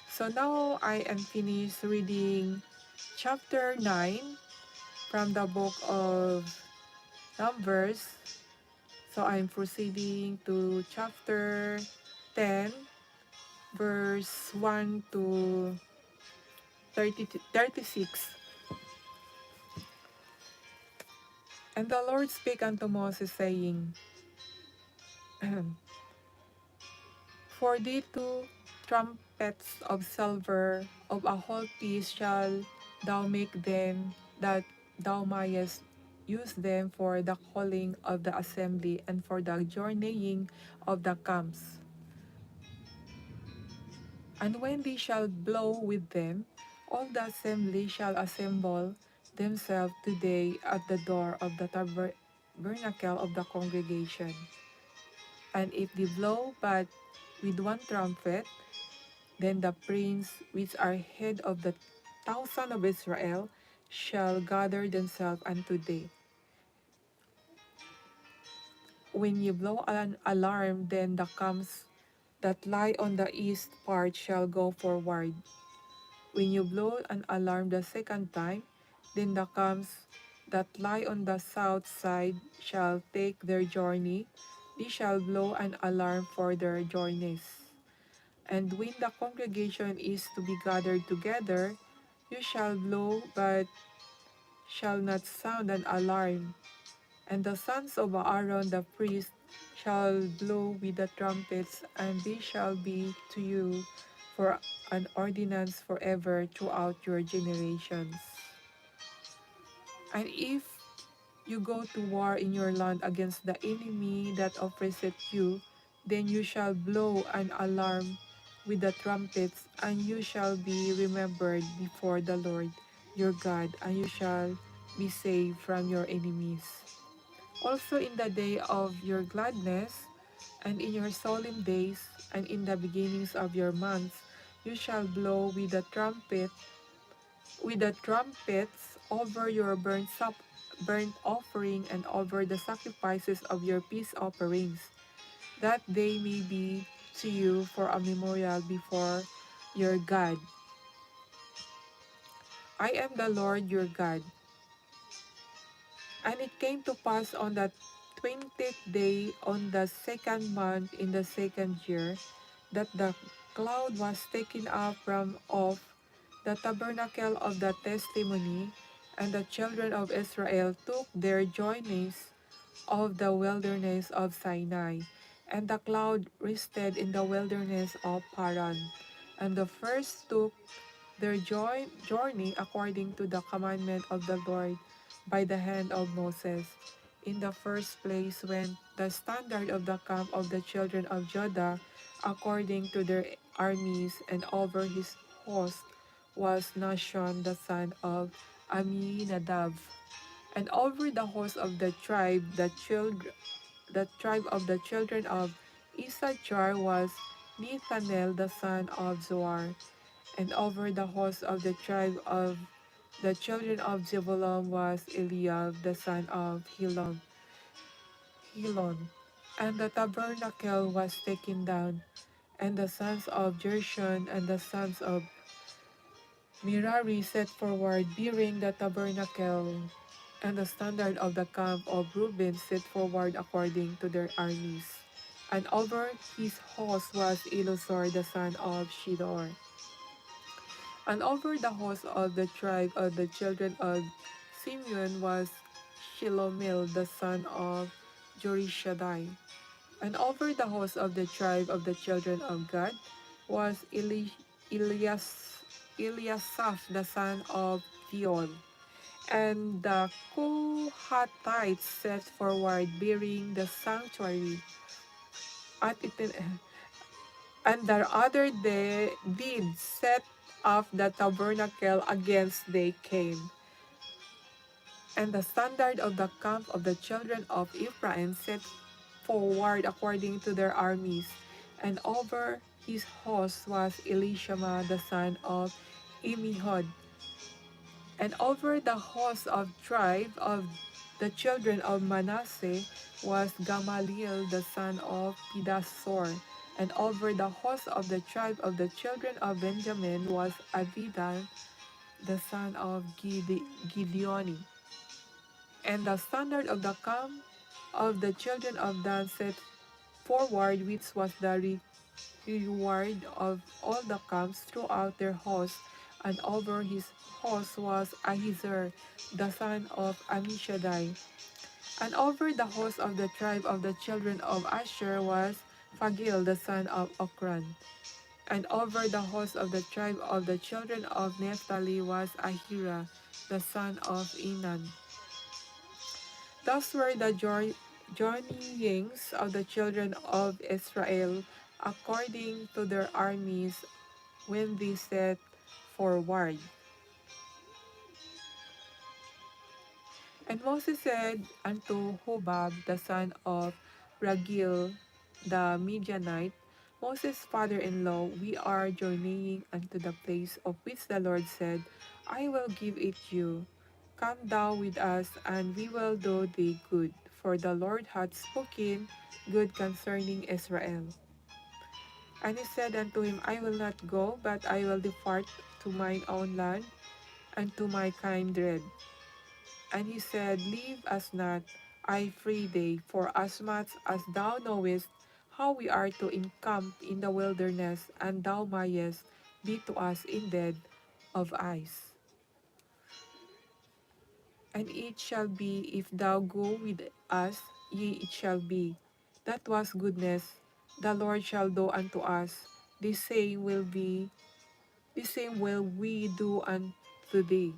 So now I am finished reading chapter 9 from the book of Numbers. So I'm proceeding to chapter 10, verse 1 to 36. And the Lord spake unto Moses, saying, For thee 2 trumpets of silver of a whole piece shall thou make them, that thou mayest use them for the calling of the assembly and for the journeying of the camps. And when they shall blow with them, all the assembly shall assemble themselves today at the door of the tabernacle of the congregation. And if they blow but with 1 trumpet, then the prince which are head of the 1,000 of Israel shall gather themselves unto thee. When ye blow an alarm, then the camps that lie on the east part shall go forward. When you blow an alarm the second time, then the camps that lie on the south side shall take their journey. They shall blow an alarm for their journeys. And when the congregation is to be gathered together, you shall blow, but shall not sound an alarm. And the sons of Aaron the priest shall blow with the trumpets, and they shall be to you for an ordinance forever throughout your generations. And if you go to war in your land against the enemy that oppresseth you, then you shall blow an alarm with the trumpets, and you shall be remembered before the Lord your God, and you shall be saved from your enemies. Also in the day of your gladness, and in your solemn days, and in the beginnings of your months, you shall blow with the trumpets over your burnt offering and over the sacrifices of your peace offerings, that they may be to you for a memorial before your God. I am the Lord your God. And it came to pass on the 20th day on the second month in the second year, that the cloud was taken up from off the tabernacle of the testimony, and the children of Israel took their journeys of the wilderness of Sinai, and the cloud rested in the wilderness of Paran. And the first took their journey according to the commandment of the Lord by the hand of Moses. In the first place went the standard of the camp of the children of Judah according to their armies, and over his host was Nahshon the son of Amminadab. And over the host of the tribe, the tribe of the children of Issachar was Nethanel the son of Zoar. And over the host of the tribe of the children of Zebulun was Eliab the son of Helon. And the tabernacle was taken down, and the sons of Gershon and the sons of Merari set forward, bearing the tabernacle, and the standard of the camp of Reuben set forward according to their armies. And over his host was Elazar the son of Shedor. And over the host of the tribe of the children of Simeon was Shelomil the son of Jorishaddai. And over the host of the tribe of the children of Gad was Eliasaph the son of Dion. And the Kohathites set forward, bearing the sanctuary at it, and the other did set of the tabernacle against they came. And the standard of the camp of the children of Ephraim set forward according to their armies, and over his host was Elishama the son of Imihod, and over the host of tribe of the children of Manasseh was Gamaliel the son of Pedasor, and over the host of the tribe of the children of Benjamin was Abidan the son of Gideoni. And the standard of the camp of the children of Dan set forward, which was the reward of all the camps throughout their host, and over his host was Ahizar, the son of Ammishaddai. And over the host of the tribe of the children of Asher was Phagil, the son of Okran. And over the host of the tribe of the children of Naphtali was Ahira, the son of Enan. Thus were the journeyings of the children of Israel according to their armies when they set forward. And Moses said unto Hobab the son of Ragil the Midianite, Moses' father-in-law, we are journeying unto the place of which the Lord said, I will give it you. Come thou with us, and we will do thee good, for the Lord hath spoken good concerning Israel. And he said unto him, I will not go, but I will depart to mine own land and to my kindred. And he said, Leave us not, I pray thee, for as much as thou knowest how we are to encamp in the wilderness, and thou mayest be to us indeed of eyes. And it shall be, if thou go with us, yea, it shall be. That was goodness, the Lord shall do unto us. The same will we do unto thee.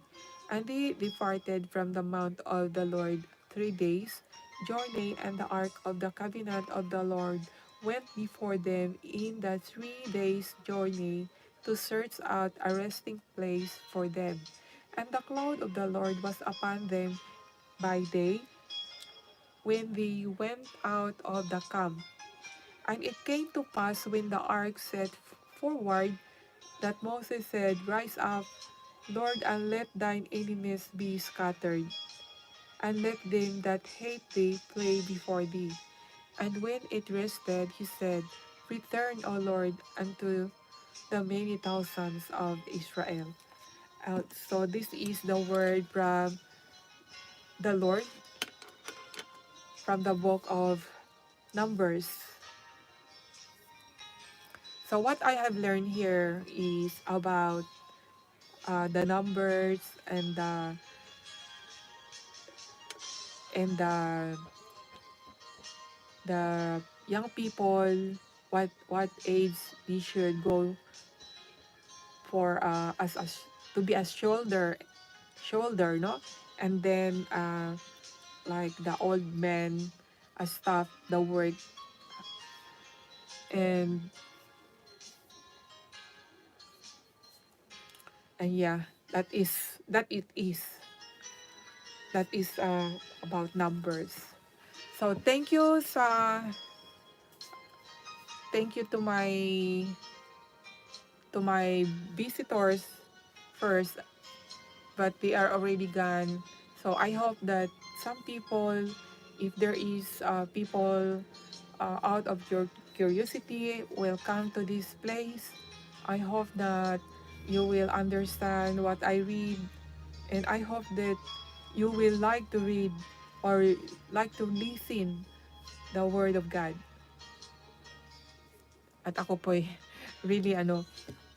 And they departed from the mount of the Lord 3 days' journey, and the ark of the covenant of the Lord went before them in the 3 days' journey to search out a resting place for them. And the cloud of the Lord was upon them by day when they went out of the camp. And it came to pass when the ark set forward that Moses said, Rise up, Lord, and let thine enemies be scattered, and let them that hate thee flee before thee. And when it rested, he said, Return, O Lord, unto the many thousands of Israel. So this is the word from the Lord from the book of Numbers. So what I have learned here is about the numbers and the young people, what age they should go for as to be a shoulder, no, and then like the old men stuff the work, and yeah, that it is that is about numbers. So thank you to my visitors first, but they are already gone. So I hope that some people, if there is people out of your curiosity, will come to this place. I hope that you will understand what I read, and I hope that you will like to read or like to listen the Word of God. At ako po really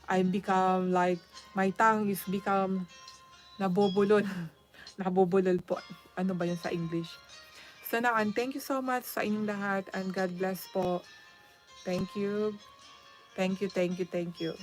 I become like, my tongue is become nabubulol. Nabubulol po. Ano ba yun sa English? So naan, thank you so much sa inyong lahat, and God bless po. Thank you. Thank you, thank you, thank you.